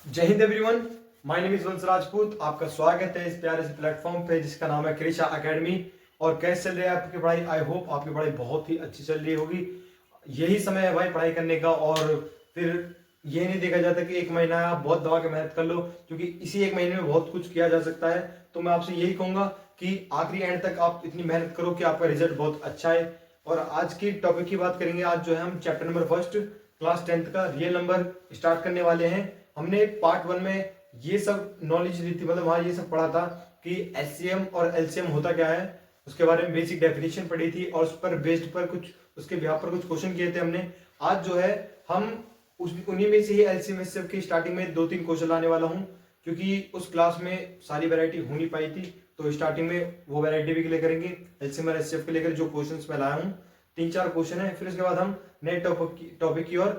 जय Hind everyone, my name is वंश राजपूत। आपका स्वागत है इस प्यारे से प्लेटफॉर्म पे जिसका नाम है क्रिशा एकेडमी। और कैसे चल रही है आपकी पढ़ाई? आई होप आपकी पढ़ाई बहुत ही अच्छी चल रही होगी। यही समय है भाई पढ़ाई करने का। और फिर ये नहीं देखा जाता कि एक महीना आप बहुत दबा के मेहनत कर लो, क्योंकि इसी एक महीने में बहुत कुछ किया जा सकता है। तो मैं आपसे यही कहूंगा कि आखिरी एंड तक आप इतनी मेहनत करो कि आपका रिजल्ट बहुत अच्छा है। और आज की टॉपिक की बात करेंगे। आज जो है हम chapter number first class 10th का रियल नंबर स्टार्ट करने वाले हैं। हमने पार्ट 1 में ये सब नॉलेज ली थी, मतलब वहां ये सब पढ़ा था कि एलसीएम और एलसीएम होता क्या है, उसके बारे में बेसिक डेफिनेशन पढ़ी थी और उस पर बेस्ड पर कुछ उसके बिहार पर कुछ क्वेश्चन किए थे हमने। आज जो है हम उन्हीं में से ही एलसीएम एचसीएफ की स्टार्टिंग में 2-3 क्वेश्चन लाने वाला हूँ, क्योंकि उस क्लास में सारी वैरायटी हो नहीं पाई थी। तो स्टार्टिंग में वो वैरायटी भी क्लियर करेंगे। एलसीएम और एचसीएफ के लेकर जो क्वेश्चन मैं लाया हूँ 3-4 क्वेश्चन है। फिर उसके बाद हम नए टॉपिक की ओर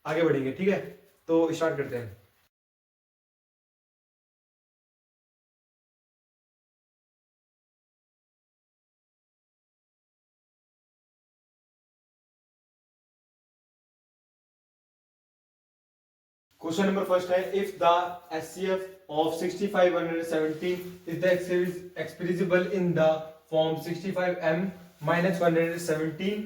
आगे बढ़ेंगे। ठीक है, तो स्टार्ट करते हैं। क्वेश्चन नंबर फर्स्ट है, if the HCF of 65 117 is the expressible in the form 65m minus 117,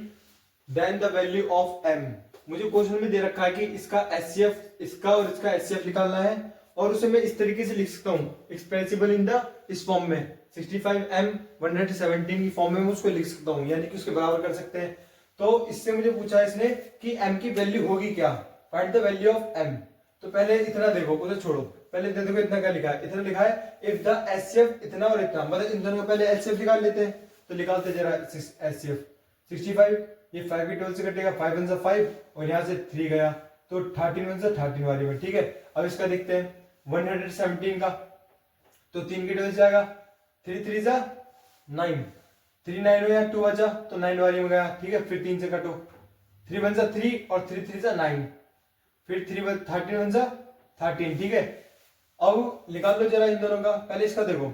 then the value of m। मुझे क्वेश्चन में दे रखा है कि इसका एचसीएफ, इसका और इसका एचसीएफ निकालना है, और उसे मैं इस तरीके से लिख सकता हूं, एक्सप्रेसिबल इन द इस फॉर्म में 65m 117 की फॉर्म में मैं उसको लिख सकता हूं, यानी कि उसके बराबर कर सकते हैं। तो इससे मुझे पूछा है इसने कि m की वैल्यू होगी क्या, find the value of m। तो पहले इतना देखो, उसे छोड़ो, पहले देखो इतना क्या लिखा है। इतना लिखा है इफ द एचसीएफ इतना और इतना, मतलब इन दोनों का पहले एचसीएफ निकाल लेते हैं। तो निकालते जरा एचसीएफ 65, ये 5 की 12 से कटेगा, 5 1 5 और यहाँ से 3 गया, तो 13 1 13 वाली में। ठीक है, अब इसका देखते हैं 117 का। तो 3 की 12 से आएगा, 3 3 9, 3 9 हो, 2 बचा तो 9 वाली में गया। ठीक है, फिर 3 से कटो, 3 1 3 और 3 3 9, फिर 13 1 13। ठीक है, अब निकाल लो जरा इन दोनों का। पहले इसका देखो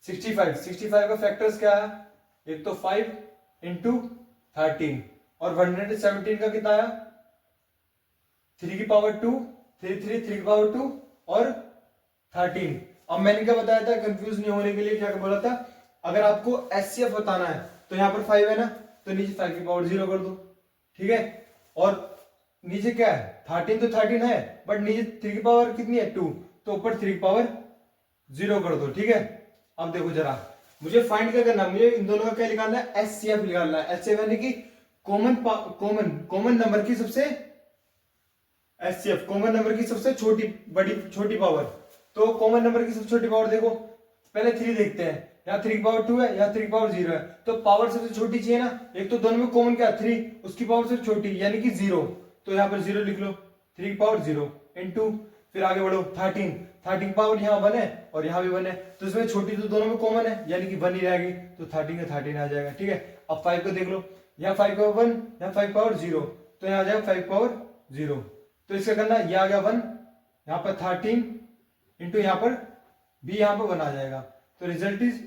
65 का फैक्टर्स क्या है, एक तो 5 इंटू 13, और 117 का कितना आया 3 की पावर 2, 3 की पावर 2 और 13। अब मैंने क्या बताया था कंफ्यूज नहीं होने के लिए, क्या बोला था, अगर आपको एचसीएफ बताना है तो यहाँ पर 5 है ना, तो नीचे 5 की पावर 0 कर दो। ठीक है, और नीचे क्या है 13, तो 13 है, बट नीचे 3 की पावर कितनी है 2, तो ऊपर 3 की पावर 0 कर दो। ठीक है, अब देखो जरा, मुझे फाइंड क्या करना है, मुझे इन दोनों का क्या निकालना है, एचसीएफ निकालना है। एचसीएफ यानी कि कॉमन नंबर की सबसे, एचसीएफ कॉमन नंबर की सबसे छोटी पावर। तो कॉमन नंबर की सबसे छोटी पावर देखो, पहले 3 देखते हैं, यहाँ 3 की पावर 2 है, यहाँ 3 की पावर 0 है, तो पावर सबसे छोटी चाहिए ना। एक तो दोनों में कॉमन क्या 3, उसकी पावर सबसे छोटी यानी कि 0, तो यहाँ पर 0 लिख लो, 3 की पावर 0 इंटू, फिर आगे बढ़ो 13 की पावर यहाँ 1 है और यहाँ भी 1 है, तो इसमें छोटी तो दोनों में कॉमन है यानी कि 1 ही रहेगी, तो 13 का 13 आ जाएगा। ठीक है, अब 5 को देख लो, यहाँ 5 पावर 1, यहाँ 5 पावर 0, तो यहाँ आ जाएगा 5 पावर 0। तो इसका करना, ये आ गया 1, यहाँ पर 13 इंटू यहाँ पर भी यहाँ पर 1 आ जाएगा, तो रिजल्ट इज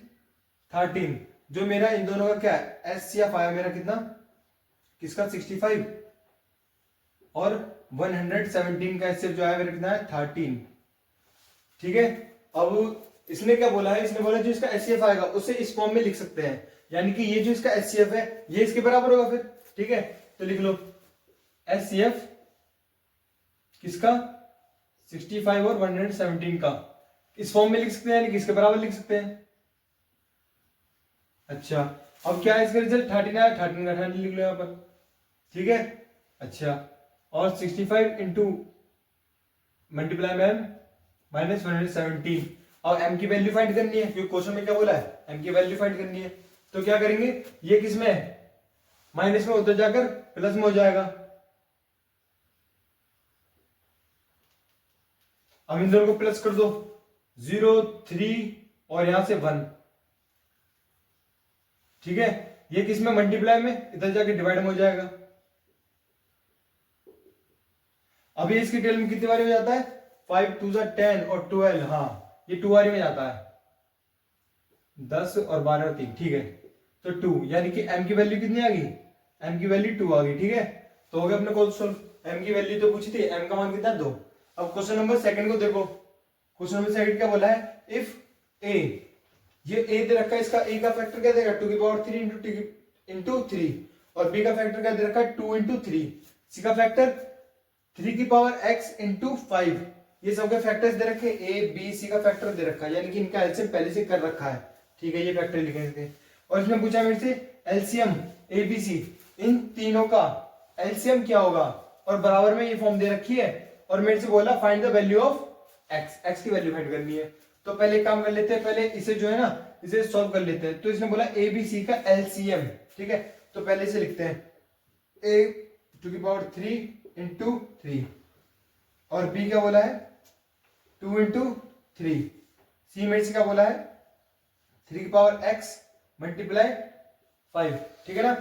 13। जो मेरा इन दोनों का क्या है एचसीएफ आया मेरा कितना, किसका 65 और 117 का एचसीएफ जो आया मेरा कितना है 13। ठीक है, अब इसने क्या बोला है, इसने बोला जो इसका एचसीएफ आएगा उसे इस फॉर्म में लिख सकते हैं, यानी कि ये जो इसका एचसीएफ है ये इसके बराबर होगा फिर। ठीक है, तो लिख लो एचसीएफ किसका 65 और 117 का इस फॉर्म में लिख सकते हैं, यानी कि इसके बराबर लिख सकते हैं। अच्छा, अब क्या है इसका रिजल्ट 13 आया, 13 का 13 लिख लो यहाँ पर। ठीक है, अच्छा, और 65 इंटू मल्टीप्लाई में m माइनस 117। और m की वैल्यू फाइंड करनी है, क्योंकि क्वेश्चन में क्या बोला है m की वैल्यू फाइंड करनी है। तो क्या करेंगे, ये किस में है माइनस में, उधर जाकर प्लस में हो जाएगा। अब इन दोनों को प्लस कर दो, 0 3 और यहां से 1। ठीक है, ये किस में मल्टीप्लाई में, इधर जाके डिवाइड में हो जाएगा। अब ये इसके टेल में कितनी बारी हो जाता है 5 2 10 और 12, हाँ ये 2 बारी में जाता है, 10 और 12 और 3। ठीक है, तो 2 यानी कि m की वैल्यू कितनी आ गई, m की वैल्यू 2 आ गई। ठीक है, तो हो गया अपने को सोल्व। m की वैल्यू तो पूछी थी, m का मान कितना 2, अब क्वेश्चन नंबर सेकंड को देखो। क्वेश्चन नंबर सेकंड क्या बोला है, इफ ए, ये ए दे रखा है, इसका ए का फैक्टर क्या देगा 2 की पावर 3 इंटू 3, और बी का फैक्टर क्या दे रखा है 2 इंटू 3, सी का फैक्टर 3 की पावर x इंटू 5, ये सबके फैक्टर्स दे रखे, ए बी सी का फैक्टर दे रखा है, यानी कि इनका एलसीएम पहले से कर रखा है, ठीक है, ये फैक्टर लिखे थे। और इसमें पूछा मेरे से एलसीएम ए बी सी, इन तीनों का एलसीएम क्या होगा, और बराबर में ये फॉर्म दे रखी है, और मेरे से बोला find the value of x, x की वैल्यू फाइंड करनी है। तो पहले एक काम कर लेते हैं, पहले इसे जो है ना इसे सॉल्व कर लेते हैं। तो इसने बोला ए बी सी का एलसीएम, ठीक है, तो पहले इसे लिखते हैं ए टू की पावर 3 इंटू 3, और बी क्या बोला है 2 इंटू 3, सी में से क्या बोला है 3 की पावर x मल्टीप्लाई 5, ठीक है ना।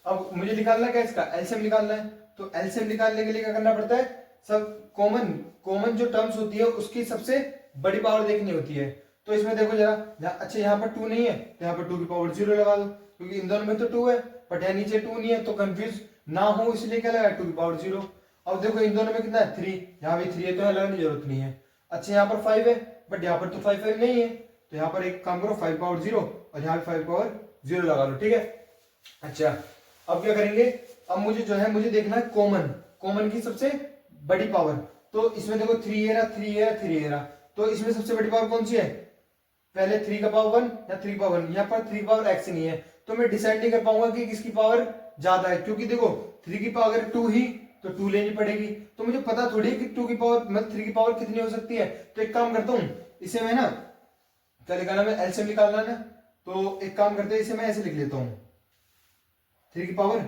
अब मुझे निकालना क्या है, इसका एलसीएम निकालना है। तो एलसीएम निकालने के लिए क्या करना पड़ता है, सब कॉमन जो टर्म्स होती है उसकी सबसे बड़ी पावर देखनी होती है। तो इसमें देखो जरा, अच्छा यहाँ पर 2 नहीं है तो यहाँ पर 2 की पावर 0 लगा दो, क्योंकि इन दोनों में तो 2 है बट यहाँ नीचे 2 नहीं है, तो कंफ्यूज ना हो इसलिए क्या लगा 2 की पावर 0। अब देखो इन दोनों में कितना है 3, यहाँ भी 3 है तो यहाँ लगाने की जरूरत नहीं है। अच्छा यहाँ पर 5 है बट यहाँ पर तो 5 नहीं है, तो यहाँ पर एक काम करो 5 पावर 0 और यहाँ पे 5 पावर 0 लगा लो, ठीक है। अच्छा अब क्या करेंगे, अब मुझे जो है मुझे देखना है कॉमन की सबसे बड़ी पावर। तो इसमें देखो 3 ये रहा 3 ये रहा 3 ये रहा, तो इसमें सबसे बड़ी पावर कौन सी है, पहले 3 का पावर 1 या 3 पावर 1, यहाँ पर 3 पावर x नहीं है, तो मैं डिसाइड नहीं कर पाऊंगा कि किसकी पावर ज्यादा है, क्योंकि देखो 3 की पावर 2 ही तो 2 लेनी पड़ेगी, तो मुझे पता थोड़ी है कि 2 की पावर मतलब 3 की पावर कितनी हो सकती है। तो एक काम करता हूँ, इसे मैं ना क्या निकालना, मैं एलसीएम निकालना है ना, तो एक काम करते हैं इसे मैं ऐसे लिख लेता हूँ 3 की पावर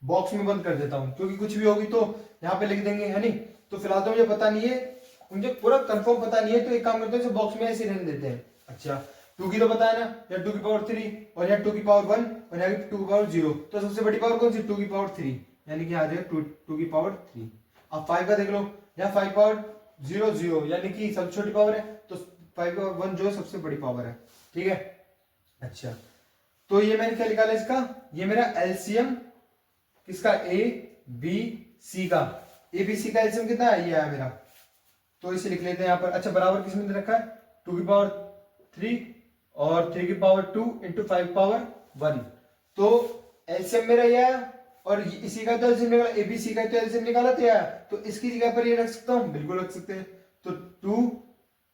बॉक्स में बंद कर देता हूँ, क्योंकि कुछ भी होगी तो यहाँ पे लिख देंगे, है नहीं। तो फिलहाल तो मुझे पता नहीं है, मुझे पूरा कंफर्म पता नहीं है, तो एक काम करते हैं इसे बॉक्स में ऐसे रहने देते हैं। अच्छा 2 की तो पता है ना, या 2 की पावर 3 और यहाँ 2 की पावर 1 और यहाँ 2 की पावर 0, तो सबसे बड़ी पावर कौन सी 2 की पावर 3, यानी कि आ जाएगा 2 की पावर 3। अब 5 का देख लो, यहाँ 5 पावर 0 0 यानी कि सबसे छोटी पावर है, तो 5 पावर 1 जो है सबसे बड़ी पावर है, ठीक है। अच्छा तो ये मैंने क्या निकाला इसका, ये मेरा एलसीएम किसका ए बी सी का, ए बी सी का एलसीएम कितना है, ये है मेरा, तो इसे लिख लेते हैं यहाँ पर। अच्छा बराबर किसमें दे रखा है 2 की पावर 3 और 3 की पावर 2 इंटू 5 पावर 1, तो एलसीएम मेरा ये है, और इसी का तो एलसीएम निकाला, एबीसी का तो एलसीएम निकाला तो यार, तो इसकी जगह पर ये रख सकता हूँ, बिल्कुल रख सकते हैं। तो 2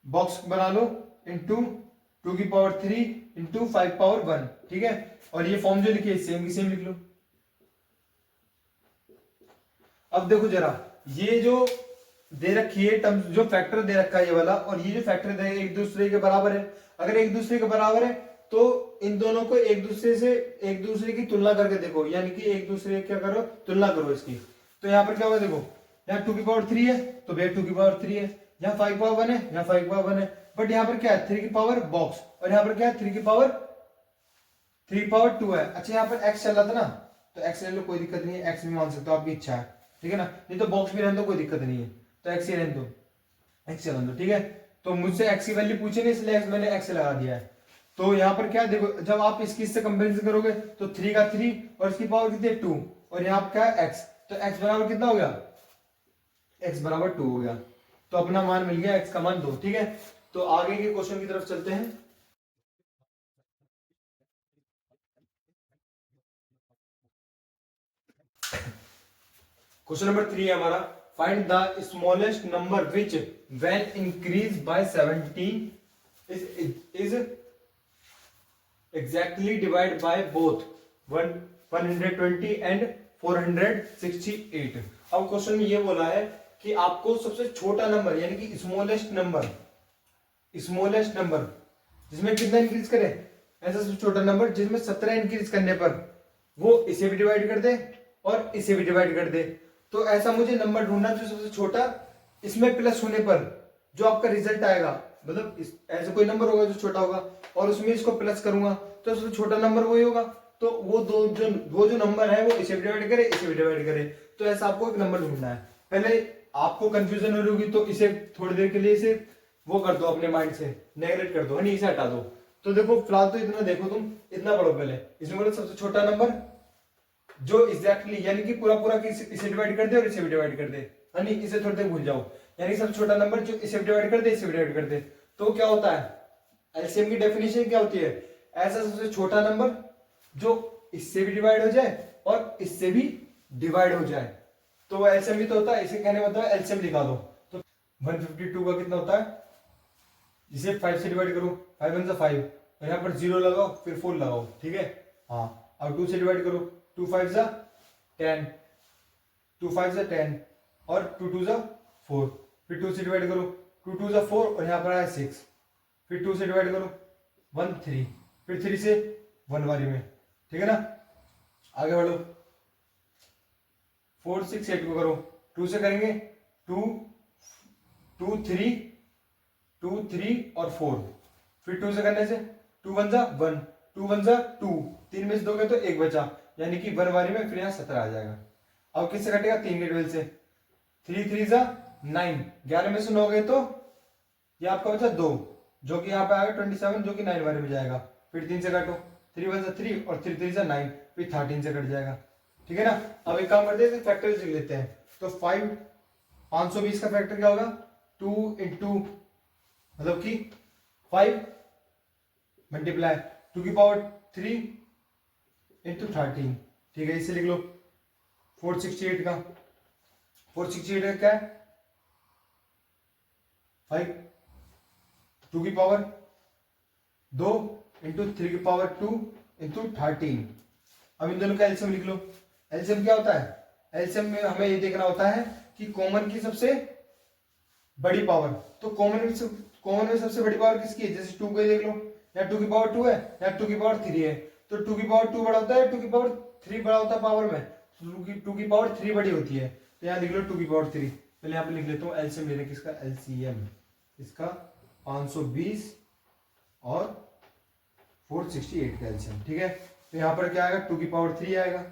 बॉक्स बना लो इंटू 2 की पावर 3 इंटू 5 पावर 1, ठीक है, और ये फॉर्म जो लिखी है सेम की सेम लिख लो। अब देखो जरा, ये जो दे रखी है टर्म्स, जो फैक्टर दे रखा है ये वाला, और ये जो फैक्टर दे एक दूसरे के बराबर है, अगर एक दूसरे के बराबर है तो इन दोनों को एक दूसरे की तुलना करके देखो, यानी कि एक दूसरे क्या करो तुलना करो इसकी। तो यहाँ पर क्या होगा देखो, यहाँ 2 की पावर 3 है तो भैया 2 की पावर 3 है, यहाँ 5 पावर 1 है, यहाँ 5 पावर 1 है, बट यहाँ पर क्या है 3 की पावर बॉक्स, और यहाँ पर क्या है 3 की पावर 2 है। अच्छा यहाँ पर x चल रहा था ना, तो x ले लो कोई दिक्कत नहीं है, x भी मान सकते हो आपकी इच्छा है, ठीक है ना, नहीं तो बॉक्स में रहने दो कोई दिक्कत नहीं है, तो x ही रहने दो, x रहने दो, ठीक है। तो मुझसे x की वैल्यू पूछे नहीं इसलिए मैंने x लगा दिया है। तो यहाँ पर क्या देखो, जब आप इसकी इससे कंपेरिजन करोगे तो 3 का 3 और इसकी पावर कितनी है 2, और यहाँ पर क्या है x, तो x बराबर कितना हो गया, x बराबर 2 हो गया, तो अपना मान मिल गया, x का मान 2, ठीक है। तो आगे के क्वेश्चन की तरफ चलते हैं। क्वेश्चन नंबर 3 है हमारा, find the smallest number which when increase by 17 is exactly divide by both 120 and 468। अब क्वेश्चन में ये बोला है कि आपको सबसे छोटा नंबर यानी कि स्मॉलेस्ट नंबर जिसमें कितना इंक्रीज करे, ऐसा सबसे छोटा नंबर जिसमें 17 इंक्रीज करने पर वो इसे भी डिवाइड कर दे और इसे भी डिवाइड कर दे। तो ऐसा मुझे नंबर ढूंढना जो सबसे छोटा, इसमें प्लस होने पर जो आपका रिजल्ट आएगा, मतलब ऐसा कोई नंबर होगा जो छोटा होगा और उसमें इसको प्लस करूंगा तो सबसे छोटा नंबर वही होगा। तो वो जो नंबर है वो इसे भी डिवाइड करे इसे भी डिवाइड करे, तो ऐसा आपको एक नंबर ढूंढना है। पहले आपको कंफ्यूजन हो रही होगी तो इसे थोड़ी देर के लिए इसे वो कर दो, अपने माइंड से नेगलेक्ट कर दो, है नहीं, इसे हटा दो। तो देखो फिलहाल तो इतना देखो, तुम इतना पढ़ो पहले, इसमें बोलो सबसे छोटा नंबर जो एग्जैक्टली यानी कि पूरा इसे डिवाइड कर दे और इसे भी डिवाइड कर दे, है नहीं, इसे थोड़ी देर भूल जाओ। यानी सबसे छोटा नंबर जो इसे भी डिवाइड कर दे इसे भी डिवाइड कर दे। तो क्या होता है, एलसीएम की डेफिनेशन क्या होती है, ऐसा सबसे छोटा नंबर जो इससे भी डिवाइड हो जाए और इससे भी डिवाइड हो जाए। तो एलसीएम भी तो होता है, इसे कहने का मतलब एलसीएम लिखा दो। तो 152 का कितना होता है, जिसे 5 से डिवाइड करो, 5 1 5, और यहाँ पर 0 लगाओ फिर 4 लगाओ, ठीक है। हाँ, अब 2 से डिवाइड करो, 2 5 10, 2 5 10 और 2 2 4, फिर 2 से डिवाइड करो, 2 2 4 और यहाँ पर आया 6, फिर 2 से डिवाइड करो 1 3, फिर 3 से 1 वाली में, ठीक है ना। आगे बढ़ो, 4 6 8 को करो, 2 से करेंगे 2 2 3 2 3 और 4, फिर 2 से करने से 2 1 1, 2 1 2, 3 में से 2 गए तो 1 बचा, यानी कि 1 वाली में, फिर यहाँ 17 आ जाएगा। अब किससे कटेगा, 3 के ट्वेल्व से, 3 3 9, 11 में से 9 गए तो ये आपका बचा 2, जो कि यहाँ पे आएगा 27, जो कि 9 वाले में जाएगा। फिर 3 से काटो, 3 1 3 और 3 3 9, फिर 13 से कट जाएगा, ठीक है ना। अब एक काम करते हैं, फैक्टर लिख लेते हैं। तो 520 का फैक्टर क्या होगा, 2 इंटू मतलब कि 5 मल्टीप्लाई 2 की पावर 3 इंटू 13, ठीक है। इसे लिख लो 468 का, 468 का क्या है 5, 2 की पावर 2 इंटू 3 की पावर 2 इंटू 13। अब इन दोनों का एलसीएम लिख लो। एलसीएम क्या होता है, एलसीएम में हमें ये देखना होता है कि कॉमन की सबसे बड़ी पावर, तो कॉमन में सबसे बड़ी पावर किसकी है, जैसे 2 को देख लो, या 2 की पावर 2 है या 2 की पावर 3 है, तो 2 की पावर 2 बड़ा होता है, 2 की पावर 3 बड़ा होता है पावर में, 2 की पावर 3 बड़ी होती है, तो यहाँ लिख लो 2 की पावर 3। पहले यहाँ पे लिख लेता हूँ एलसीएम ले रहे किसका, एलसीएम इसका 520 और 468 का एलसीएम, ठीक है। तो यहाँ पर क्या आएगा, 2 की पावर 3 आएगा,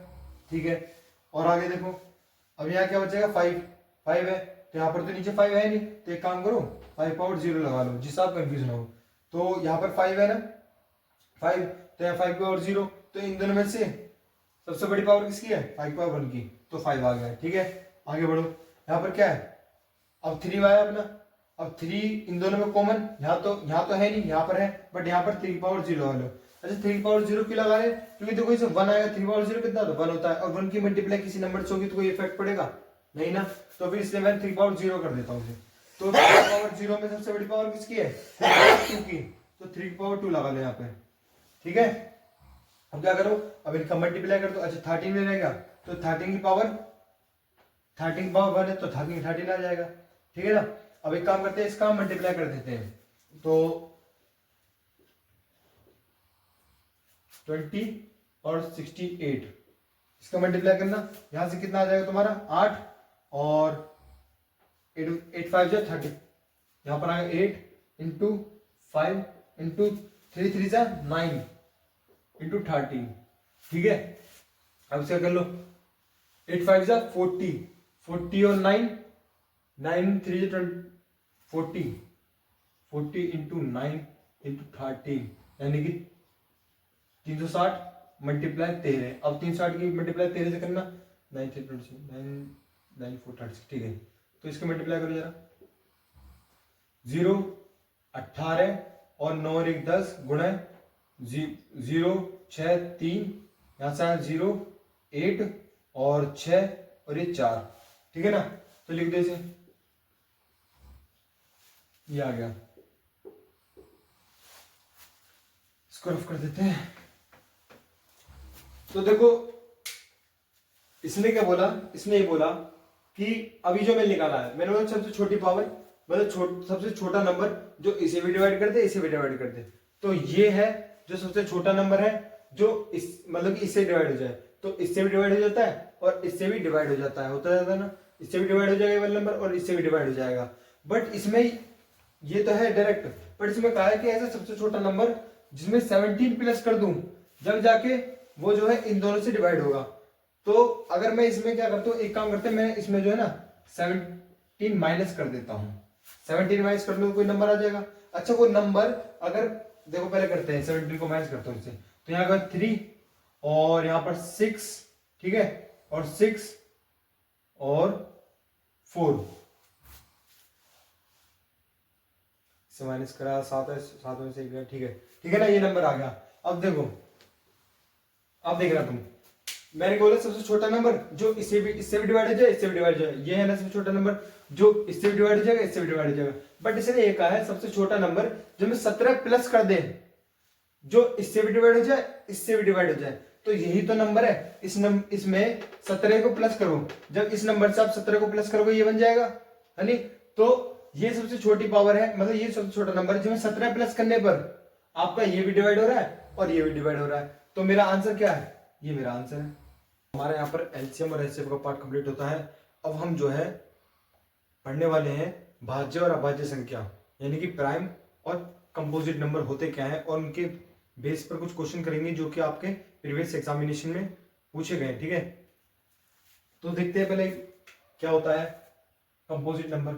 ठीक है। और आगे देखो, अब यहाँ क्या बचेगा, 5 है, तो यहाँ पर तो नीचे 5 है नहीं, तो एक काम करो 5 पावर 0 लगा लो, जिससे आप कंफ्यूज ना हो। तो यहाँ पर 5 है ना, 5, तो यहाँ 5 पावर 0, तो इन दोनों में से सबसे बड़ी पावर किसकी है, 5 पावर 1 की, तो 5 आ गया, ठीक है। आगे बढ़ो, यहाँ पर क्या है, अब 3 आया अपना, अब 3 इन दोनों में कॉमन, यहाँ तो है नहीं, यहाँ पर है, बट यहाँ पर 3 पावर 0 लगा लो। अच्छा 3 पावर 0 क्यों लगा रहे, क्योंकि देखो इसे 1 आएगा, 3 पावर 0 कितना, तो 1 होता है, और 1 की मल्टीप्लाई किसी नंबर से होगी तो कोई इफेक्ट पड़ेगा नहीं ना, तो फिर इसलिए मैं 3 पावर 0 कर देता हूँ। तो 3 पावर 0 में सबसे बड़ी पावर किसकी है, 2 की, तो 3 पावर 2 लगा लो यहाँ पे, ठीक है। अब क्या करो, अब इनका मल्टीप्लाई कर दो। अच्छा 13 में रहेगा, तो 13 की पावर 1 है, तो 13 आ जाएगा, ठीक है ना। अब एक काम करते हैं, इसका मल्टीप्लाई कर देते हैं, तो 20 और 68, इसका मल्टीप्लाई करना, यहां से कितना आ जाएगा तुम्हारा 8 और 8 5 जो 30, यहां पर आएगा 8 इंटू 5 इंटू 3 3 जा 9 इंटू 13, ठीक है। अब इसका कर लो, 8 5 जा 40, 40 और 9 9 3 जा 40, 40 इंटू 9 इंटू 13, यानी कि 360 मल्टीप्लाई 13। अब 360 की मल्टीप्लाई 13 से करना, 9 3 26 9 9 4 36, ठीक है। तो इसको मल्टीप्लाई करो जरा, 0 18 और 9 और 1 10 गुणा 0 6 3, यहाँ से आया 0 8 और 6 और ये 4, ठीक है ना। तो लिख दे इसे, ये आ गया, इसको रफ कर देते हैं। तो देखो इसने क्या बोला, इसने ये बोला कि अभी जो मैंने निकाला है, मैंने बोला सबसे छोटी पावर मतलब सबसे छोटा नंबर जो इसे भी डिवाइड कर दे इसे भी डिवाइड कर दे, तो ये है जो सबसे छोटा नंबर है जो इस मतलब कि इससे डिवाइड हो जाए, तो इससे भी डिवाइड हो जाता है और इससे भी डिवाइड हो जाता है, होता जाता है ना, इससे भी डिवाइड हो जाएगा वाला नंबर और इससे भी डिवाइड हो जाएगा। बट इसमें ये तो है डायरेक्ट, बट इसमें कहा है कि ऐसा सबसे छोटा नंबर जिसमें 17 प्लस कर दूं जब जाके वो जो है इन दोनों से डिवाइड होगा। तो अगर मैं इसमें क्या करता हूँ, एक काम करते हैं, मैं इसमें जो है ना 17 माइनस कर देता हूँ, 17 माइनस कर दूं कोई नंबर आ जाएगा। अच्छा वो नंबर अगर देखो पहले करते हैं 17 को माइनस करता हूँ इससे, तो यहाँ पर 3 और यहाँ पर 6, ठीक है, और 6 और 4, इससे माइनस करा 7 है, 7 में से 1 गया, ठीक है ना, ये नंबर आ गया। अब देखो, अब देखना तुम, मैंने बोला सबसे छोटा नंबर जो इससे भी डिवाइड हो जाए, इससे भी डिवाइड हो जाए, ये है ना सबसे छोटा नंबर जो इससे भी डिवाइड हो जाएगा, इससे भी डिवाइड हो जाएगा। बट इसने ये कहा है सबसे छोटा नंबर जो मैं 17 प्लस कर दे, जो इससे भी डिवाइड हो जाए, इससे भी डिवाइड हो जाए। तो यही तो नंबर है, इसमें 17 को प्लस करो, जब इस नंबर से आप 17 को प्लस करोगे ये बन जाएगा, है नी। तो ये सबसे छोटी पावर है, मतलब ये सबसे छोटा नंबर है जिसमें 17 प्लस करने पर आपका ये भी डिवाइड हो रहा है और ये भी डिवाइड हो रहा है। तो मेरा आंसर क्या है, ये मेरा आंसर है। हमारे यहाँ पर एलसीएम और एचसीएफ का पार्ट कंप्लीट होता है। अब हम जो है पढ़ने वाले हैं भाज्य और अभाज्य संख्या, यानी कि प्राइम और कंपोजिट नंबर होते क्या है, और उनके बेस पर कुछ क्वेश्चन करेंगे जो कि आपके प्रीवियस एग्जामिनेशन में पूछे गए। ठीक है, तो देखते हैं पहले क्या होता है composite number.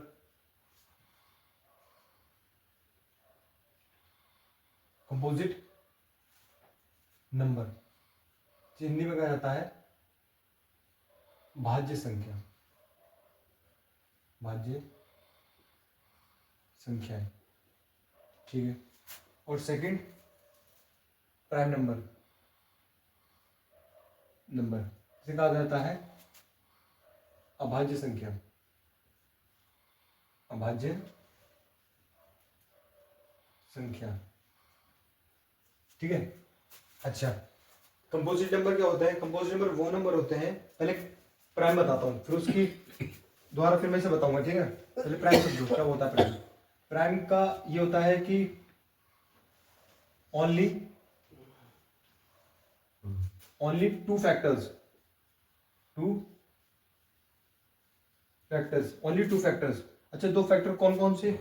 Composite number Hindi में कहा जाता है भाज्य संख्या, भाज्य संख्याएं। ठीक है, और सेकंड प्राइम नंबर इसे कहा जाता है अभाज्य संख्या, अभाज्य संख्या। ठीक है, अच्छा कंपोजिट नंबर क्या होता है? कंपोजिट नंबर वो नंबर होते हैं, पहले प्राइम बताता हूँ फिर उसकी दोबारा फिर मैं इसे बताऊंगा। ठीक है, पहले प्राइम समझो क्या होता है। प्राइम प्राइम का ये होता है कि only two factors, only two factors. अच्छा, दो फैक्टर कौन कौन से?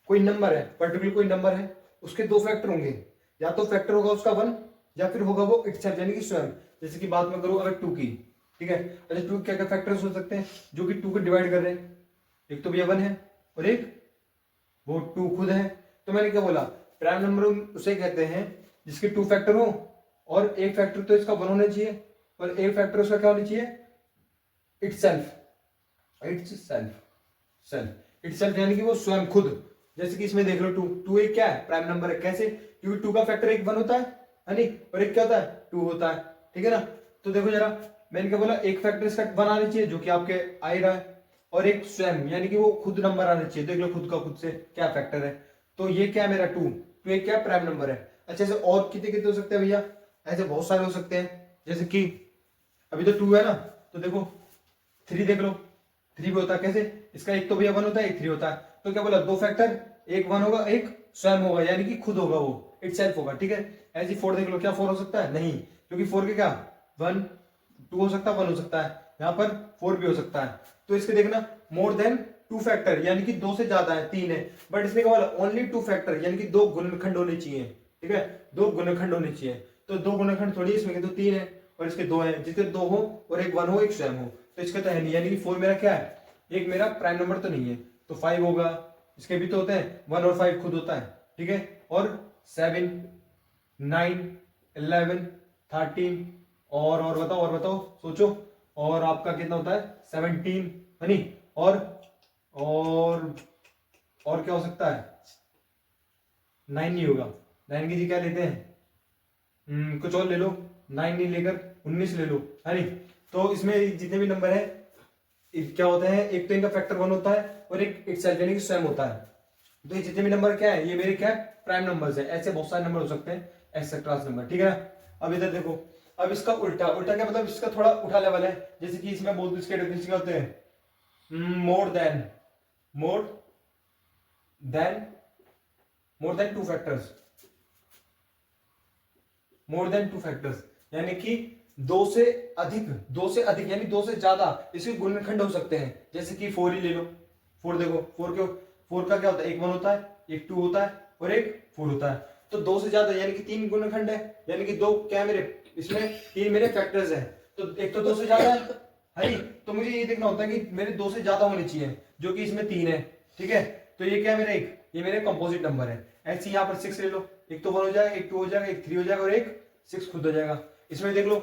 कोई नंबर है, पर्टिकुलर कोई नंबर है, उसके दो फैक्टर होंगे, या तो फैक्टर होगा उसका 1 या फिर होगा वो इटसेल्फ यानी कि स्वयं। जैसे कि बात मैं करूं अगर 2 की, ठीक है, अच्छा 2 क्या क्या फैक्टर्स हो सकते हैं जो कि 2 को डिवाइड कर रहे हैं? एक तो भैया 1 है और एक वो 2 खुद है। तो मैंने क्या बोला, प्राइम नंबर उसे कहते हैं जिसके 2 फैक्टर हो और एक फैक्टर तो इसका 1 होना चाहिए और एक फैक्टर उसका क्या होना चाहिए? इटसेल्फ यानी कि वो स्वयं खुद। जैसे कि इसमें देख लो 2 एक क्या है? प्राइम नंबर है। कैसे? क्योंकि 2 का फैक्टर एक 1 होता है नहीं, और एक क्या होता है? 2 होता है। ठीक है ना, तो देखो जरा, मैंने क्या बोला, एक फैक्टर इसका 1 आना चाहिए जो कि आपके आ ही रहा है, और एक स्वयं यानी कि वो खुद नंबर आना चाहिए। देख लो खुद का खुद से क्या फैक्टर है, तो ये क्या है मेरा 2 एक क्या प्राइम नंबर है। अच्छा, ऐसे और कितने कितने हो सकते हैं भैया? ऐसे बहुत सारे हो सकते हैं, जैसे कि अभी तो 2 है ना, तो देखो 3 देख लो, 3 भी होता है। कैसे? इसका एक तो भैया 1 होता है, एक 3 होता है। तो क्या बोला, दो फैक्टर, एक 1 होगा एक स्वयं होगा, यानी कि खुद होगा, वो इटसेल्फ होगा। ठीक है, ऐसे 4 देख लो, क्या 4 हो सकता है? नहीं, क्योंकि 4 के क्या 1 2 हो सकता है, 1 हो सकता है, यहाँ पर 4 भी हो सकता है। तो इसके देखना मोर देन 2 फैक्टर यानी कि 2 से ज्यादा है, 3 है, बट इसने क्या बोला ओनली 2 फैक्टर यानी कि 2 गुणनखंड होने चाहिए। ठीक है, 2 गुणनखंड होने चाहिए। तो 2 गुणनखंड थोड़ी, इसमें तो 3 है और इसके 2 है, जिसके 2 हो और एक 1 हो एक स्वयं हो, तो इसका तो है नहीं, यानी कि 4 मेरा क्या है? एक मेरा प्राइम नंबर तो नहीं है, तो 5 होगा। इसके भी तो होते हैं 1 और 5 खुद होता है। ठीक है, और 7 9 11 13 और बताओ सोचो, और आपका कितना होता है? 17 है नहीं, और क्या हो सकता है? 9 नहीं होगा, 9 की जी क्या लेते हैं? कुछ और ले लो, 9 नहीं लेकर 19 ले लो, है नहीं। तो इसमें जितने भी नंबर है क्या होता है, एक तो इनका फैक्टर 1 होता है और एक इटसेल्फ यानी कि स्वयं होता है। तो ये जितने भी नंबर क्या है, ये मेरे क्या है? प्राइम नंबर्स है। ऐसे बहुत सारे नंबर हो सकते हैं, ऐसे क्लास नंबर। ठीक है ना, अब इधर देखो, अब इसका उल्टा क्या मतलब? इसका थोड़ा उठा लेवल है, जैसे कि इसमें बोल दो, इसके डेफिनेशन क्या होते हैं? मोर देन टू फैक्टर्स, यानी कि 2 से अधिक यानी 2 से ज्यादा इसके गुणनखंड हो सकते हैं। जैसे कि 4 ही ले लो, 4 देखो, 4 का क्या होता है? एक 1 होता है, एक 2 होता है और एक 4 होता है। तो 2 से ज्यादा यानी कि 3 गुणनखंड है, यानी कि 2 क्या मेरे इसमें 3 मेरे फैक्टर्स हैं, तो एक तो 2 से ज्यादा है, तो मुझे ये देखना होता है कि मेरे 2 से ज्यादा होने चाहिए, जो कि इसमें 3 है। ठीक है, तो ये क्या है मेरा? ये मेरे कंपोजिट नंबर है। ऐसे यहाँ पर 6 ले लो, एक तो 1 हो जाएगा, एक 2 हो जाएगा, एक 3 हो जाएगा और एक 6 खुद हो जाएगा। इसमें देख लो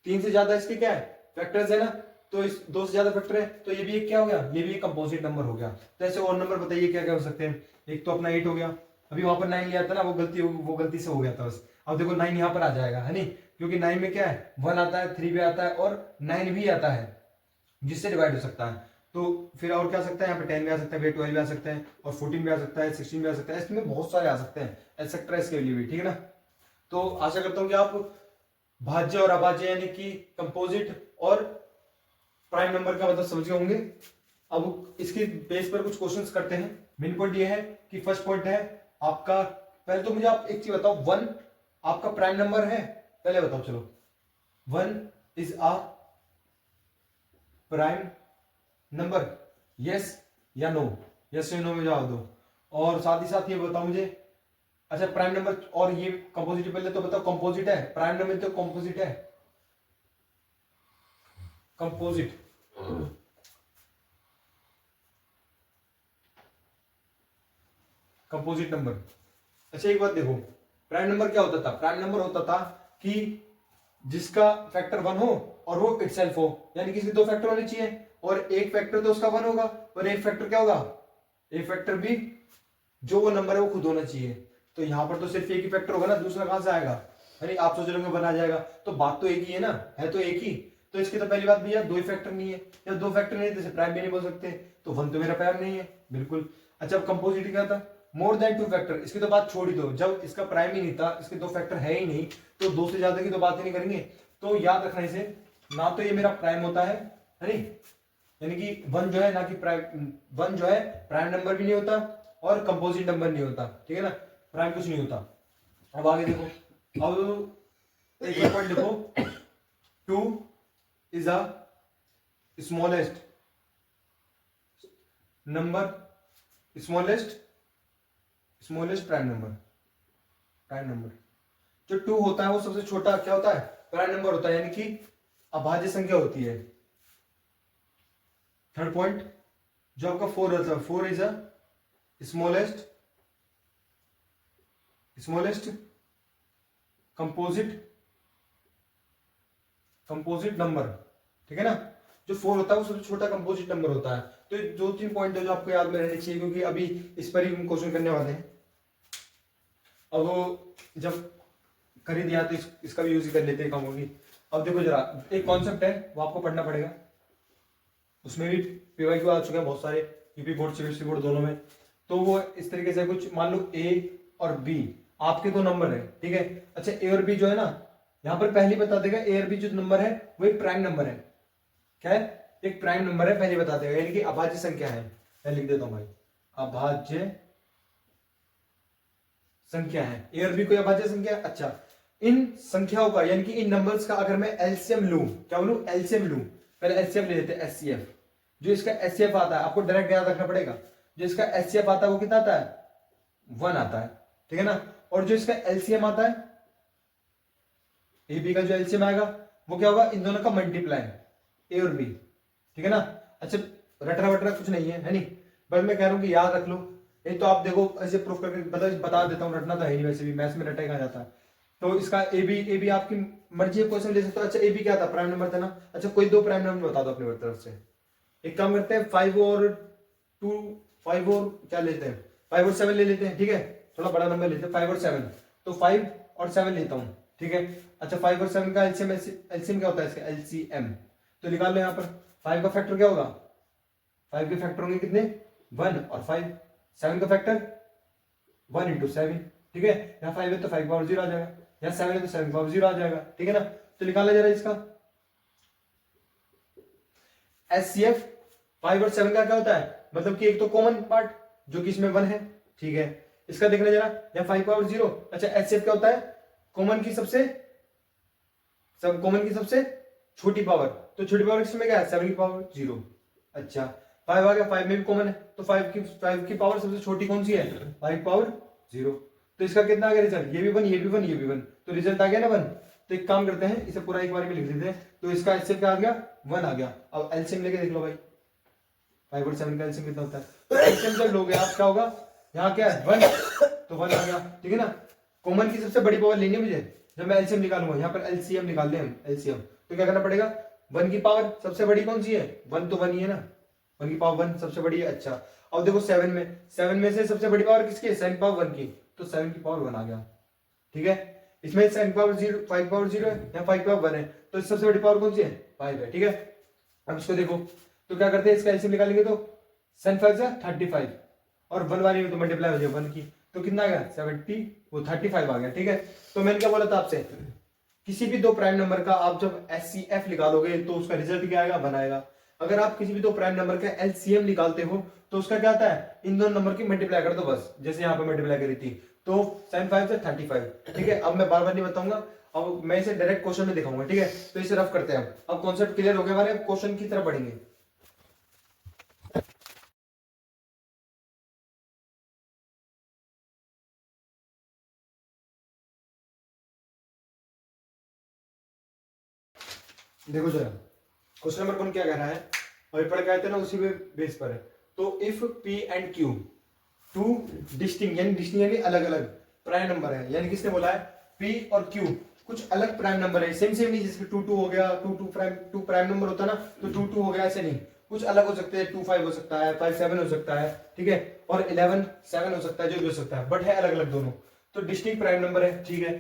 3 से ज्यादा इसके क्या है? फैक्टर्स है ना, तो इस 2 से ज्यादा फैक्टर है, तो ये भी एक क्या हो गया? ये भी एक कंपोजिट नंबर हो गया। तो ऐसे और नंबर बताइए क्या क्या हो सकते हैं? एक तो अपना 8 हो गया, अभी वहां पर 9 लिया था ना, वो गलती से हो गया था बस। अब देखो 9 यहाँ पर आ जाएगा, है नहीं, क्योंकि 9 में क्या है, 1 आता है, 3 भी आता है और 9 भी आता है, जिससे डिवाइड हो सकता है। तो फिर और क्या आ सकता है, यहाँ पे 10 भी आ सकता है, 12 भी आ सकता है, और 14 भी आ सकता है, 16 भी आ सकता है, इसमें बहुत सारे आ सकते हैं, एक्सेट्रा इसके लिए भी, ठीक है ना। तो आशा करता हूँ कि आप भाज्य और अभाज्य यानी कि कंपोजिट और प्राइम नंबर का मतलब समझ गए होंगे। अब इसके बेस पर कुछ क्वेश्चंस करते हैं। मेन पॉइंट ये है कि फर्स्ट पॉइंट है आपका, पहले तो मुझे आप एक चीज बताओ, 1 आपका प्राइम नंबर है, पहले बताओ चलो, 1 is a prime number, yes या नो, यस या नो में जवाब दो। और साथ ही साथ ये बताओ मुझे, अच्छा प्राइम नंबर और ये कंपोजिट, पहले तो बताओ कंपोजिट है, प्राइम नंबर तो कंपोजिट है, कंपोजिट कंपोजिट नंबर। अच्छा एक बात देखो, प्राइम नंबर क्या होता था, प्राइम नंबर होता था कि जिसका फैक्टर 1 हो और वो इटसेल्फ हो, यानी कि इसके 2 फैक्टर होने चाहिए, और एक फैक्टर तो उसका 1 होगा, और एक फैक्टर क्या होगा, एक फैक्टर भी जो वो नंबर है वो खुद होना चाहिए। तो यहां पर तो सिर्फ एक ही फैक्टर होगा ना, दूसरा कहां से आएगा, अरे आप सोच रहे हो 1 आ जाएगा, तो बात तो एक ही है ना, है तो एक ही। तो इसकी तो पहली बात भैया 2 फैक्टर नहीं है, जब 2 फैक्टर नहीं है तो इसे प्राइम भी नहीं बोल सकते, तो 1 तो मेरा प्राइम नहीं है, बिल्कुल। अच्छा अब कंपोजिट क्या था, मोर देन 2 फैक्टर, इसकी तो बात छोड़ ही दो, जब इसका प्राइम ही नहीं था, इसके 2 फैक्टर है ही नहीं, तो 2 से ज्यादा की तो बात ही नहीं करेंगे। तो याद रखना इसे, ना तो ये मेरा प्राइम होता है नहीं, यानी कि 1 जो है ना कि प्राइम, 1 जो है प्राइम नंबर भी नहीं होता और कंपोजिट नंबर नहीं होता, ठीक है ना, प्राइम कुछ नहीं होता। अब आगे देखो, अब एक और पॉइंट लिखो, 2 is a smallest number, smallest prime number, prime number जो 2 होता है वो सबसे छोटा क्या होता है, प्राइम नंबर होता है, यानी कि अभाज्य संख्या होती है। थर्ड पॉइंट जो आपका 4 होता है, 4 is a smallest composite number, ठीक है ना, जो 4 होता है वो सबसे छोटा कंपोजिट नंबर होता है। तो ये 2-3 पॉइंट है जो आपको याद में रहने चाहिए, क्योंकि अभी इस पर ही क्वेश्चन करने वाले हैं। अब जब कर ही दिया तो इसका भी यूज कर लेते हैं, काम होगी। अब देखो जरा, एक कॉन्सेप्ट है वो आपको पढ़ना पड़ेगा, उसमें भी पीवाईक्यू आ चुके हैं बहुत सारे, यूपी बोर्ड सीबीएसई बोर्ड दोनों में। तो वो इस तरीके से कुछ, मान लो ए और बी आपके 2 नंबर है, ठीक है। अच्छा ए और बी जो है ना, यहां पर पहले बता देगा ए और बी जो नंबर है वो एक प्राइम नंबर है, क्या है, एक प्राइम नंबर है, पहले बता देगा, यानी कि अभाज्य संख्या है। मैं लिख देता हूं भाई, अभाज्य संख्या है, ए और बी कोई अभाज्य संख्या है। अच्छा इन संख्याओं का, यानी कि इन नंबर्स का अगर मैं एलसीएम लूं, क्या लूं, एलसीएम लूं, पहले एलसीएम ले लेते हैं, एचसीएफ। जो इसका एचसीएफ आता है, आपको डायरेक्ट याद रखना पड़ेगा, जो इसका एचसीएफ आता है वो कितना आता है, 1 आता है, ठीक है ना। और जो इसका एलसीएम आता है, ए बी का जो एलसीएम आएगा वो क्या होगा, इन दोनों का मल्टीप्लाई, ए और बी, ठीक है ना। अच्छा रटना वटना कुछ नहीं है नहीं, बस मैं कह रहा हूं कि याद रख लो। नहीं तो आप देखो ऐसे प्रूफ करके बता देता हूँ, रटना तो है नहीं, वैसे भी मैथ्स में रटा कहा जाता है। तो इसका ए बी आपकी मर्जी है, क्वेश्चन ले सकते हो। अच्छा ए बी क्या था, प्राइम नंबर था ना। अच्छा कोई 2 प्राइम नंबर बता दो अपनी तरफ से। एक काम करते हैं, 5 और 2, 5 और क्या लेते हैं, 5 और 7 ले लेते हैं, ठीक है, थोड़ा बड़ा नंबर लेते हैं, 5 और 7। तो 5 और 7 लेता हूं, ठीक है। अच्छा 5 और 7 का एलसीएम क्या होता है इसका, एलसीएम तो निकाल लो यहाँ पर। 5 का फैक्टर क्या होगा, 5 के फैक्टर होंगे कितने, 1 और 5। 7 का फैक्टर 1 इंटू 7, ठीक है। यहाँ 5 है तो 5 पावर 0 आ जाएगा, यहाँ 7 है तो 7 पावर 0 आ जाएगा, ठीक है ना। तो निकाला जा रहा है इसका एचसीएफ। 5 और 7 का क्या होता है, मतलब कि एक तो कॉमन पार्ट जो कि इसमें 1 है, ठीक है। इसका देखना जरा, यहाँ 5 पावर 0। अच्छा एचसीएफ क्या होता है, कॉमन की सबसे छोटी पावर, तो छोटी पावर इसमें क्या है, 7 की पावर 0। अच्छा 5 आ गया, 5 में भी कॉमन है, तो 5 की पावर सबसे छोटी कौन सी है, 5 पावर 0। तो इसका कितना आ गया रिजल्ट, ये भी 1, ये भी 1, ये भी 1, तो रिजल्ट आ गया ना 1। तो एक काम करते हैं, इसे पूरा एक बार में लिख देते हैं। तो इसका एचसीएफ क्या आ गया, 1 आ गया। अब एलसीएम लेके देख लो भाई, 5 और 7 का एलसीएम कितना होता है। तो एलसीएम जब लोगे आप क्या होगा, यहाँ क्या है 1, तो 1 आ गया, ठीक है ना। कॉमन की सबसे बड़ी पावर लेनी है मुझे, जब मैं एलसीएम निकालूंगा, यहाँ पर एलसीएम निकाल लें हम, एलसीएम तो क्या करना पड़ेगा, 1 की पावर सबसे बड़ी कौन सी है, 1 तो 1 ही है ना, 1 की पावर 1 सबसे बड़ी है। अच्छा अब देखो 7 में से सबसे बड़ी पावर किसकी है? 7 की पावर 1 की, तो 7 की पावर 1 आ गया। ठीक है, इसमें 7 की पावर 0, 5 की पावर 0 है या 5 की पावर 1 है, तो इससे सबसे बड़ी पावर कौन सी है? 5 है। ठीक है, अब इसको देखो तो क्या करते हैं, इसका एलसीएम निकालेंगे तो 7 5 से 35 और 1 वाली में तो मल्टीप्लाई हो जाएगा 1 की, तो कितना आ गया? 70, वो 35 आ गया। ठीक है, तो मैंने क्या बोला था आपसे, किसी भी दो प्राइम नंबर का आप जब एचसीएफ निकालोगे तो उसका रिजल्ट क्या आएगा? 1 आएगा। अगर आप किसी भी दो प्राइम नंबर का एलसीएम निकालते हो तो उसका क्या आता है? इन दोनों नंबर की मल्टीप्लाई कर दो बस, जैसे यहाँ पे मल्टीप्लाई करी थी, तो 75 से 35। ठीक है, अब मैं बार बार नहीं बताऊंगा, अब मैं इसे डायरेक्ट क्वेश्चन में दिखाऊंगा। ठीक है, तो इसे रफ करते हैं। अब कॉन्सेप्ट क्लियर हो गया हमारे, क्वेश्चन की तरफ बढ़ेंगे। देखो जरा क्वेश्चन नंबर 1 क्या कह रहा है, अभी पढ़ के आए थे ना, उसी पे बेस पर है। तो if P and q two distinct यानी अलग अलग प्राइम नंबर है, यानी किसने बोला है? पी और क्यू कुछ अलग प्राइम नंबर है, सेम सेम नहीं, जैसे 2 2 हो गया, 2 प्राइम नंबर होता है ना, तो 2 2 हो गया, ऐसे नहीं, कुछ अलग हो सकते हैं। 2 5 हो सकता है, 5 7 हो सकता है। ठीक है, और 11 7 हो सकता है, जो भी हो सकता है, बट है अलग अलग दोनों, तो डिस्टिंग प्राइम नंबर है। ठीक है,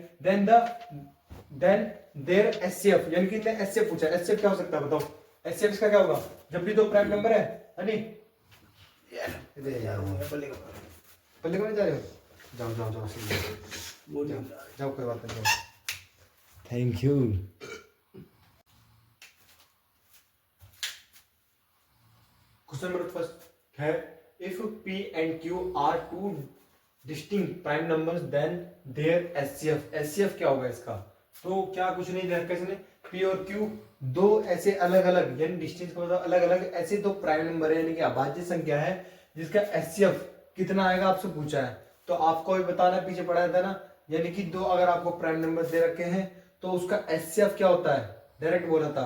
देन देयर एचसीएफ, यानी कि एचसीएफ पूछा है, एचसीएफ क्या हो सकता है बताओ? एचसीएफ इसका क्या होगा? जब भी दो प्राइम नंबर है नहीं यार वो पल्ले का जा रहे हो, जाओ जाओ जाओ जाओ जाओ, कोई बात नहीं, thank you. Question number first है, if P and Q are two distinct prime numbers then their HCF. HCF क्या होगा इसका? तो क्या कुछ नहीं दे रखा इसने, पी और क्यू दो ऐसे अलग अलग, यानी डिस्टेंस का मतलब अलग अलग ऐसे दो प्राइम नंबर है, यानी कि अभाज्य संख्या है, जिसका एचसीएफ कितना आएगा आपसे पूछा है। तो आपको भी बताना, पीछे पढ़ाया था ना, यानी कि दो अगर आपको प्राइम नंबर दे रखे हैं तो उसका एचसीएफ क्या होता है, डायरेक्ट बोला था,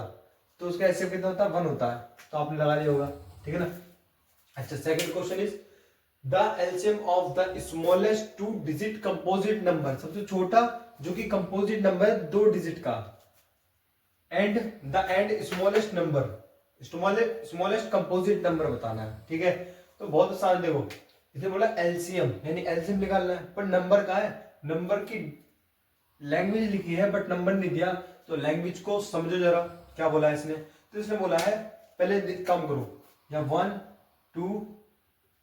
तो उसका एचसीएफ कितना होता है? 1 होता है, तो आपने लगा लिया होगा। ठीक है ना। अच्छा, second question is the LCM of the smallest 2 digit composite number, सबसे छोटा जो कि कंपोजिट नंबर है 2 डिजिट का, and the smallest number, smallest composite number बताना है। ठीक है, तो बहुत आसान, देखो इसने बोला एलसीएम, यानी एलसीएम निकालना है, पर नंबर का है, नंबर की लैंग्वेज लिखी है बट नंबर नहीं दिया, तो लैंग्वेज को समझो जरा क्या बोला है इसने। तो इसने बोला है पहले काम करो, या 1 2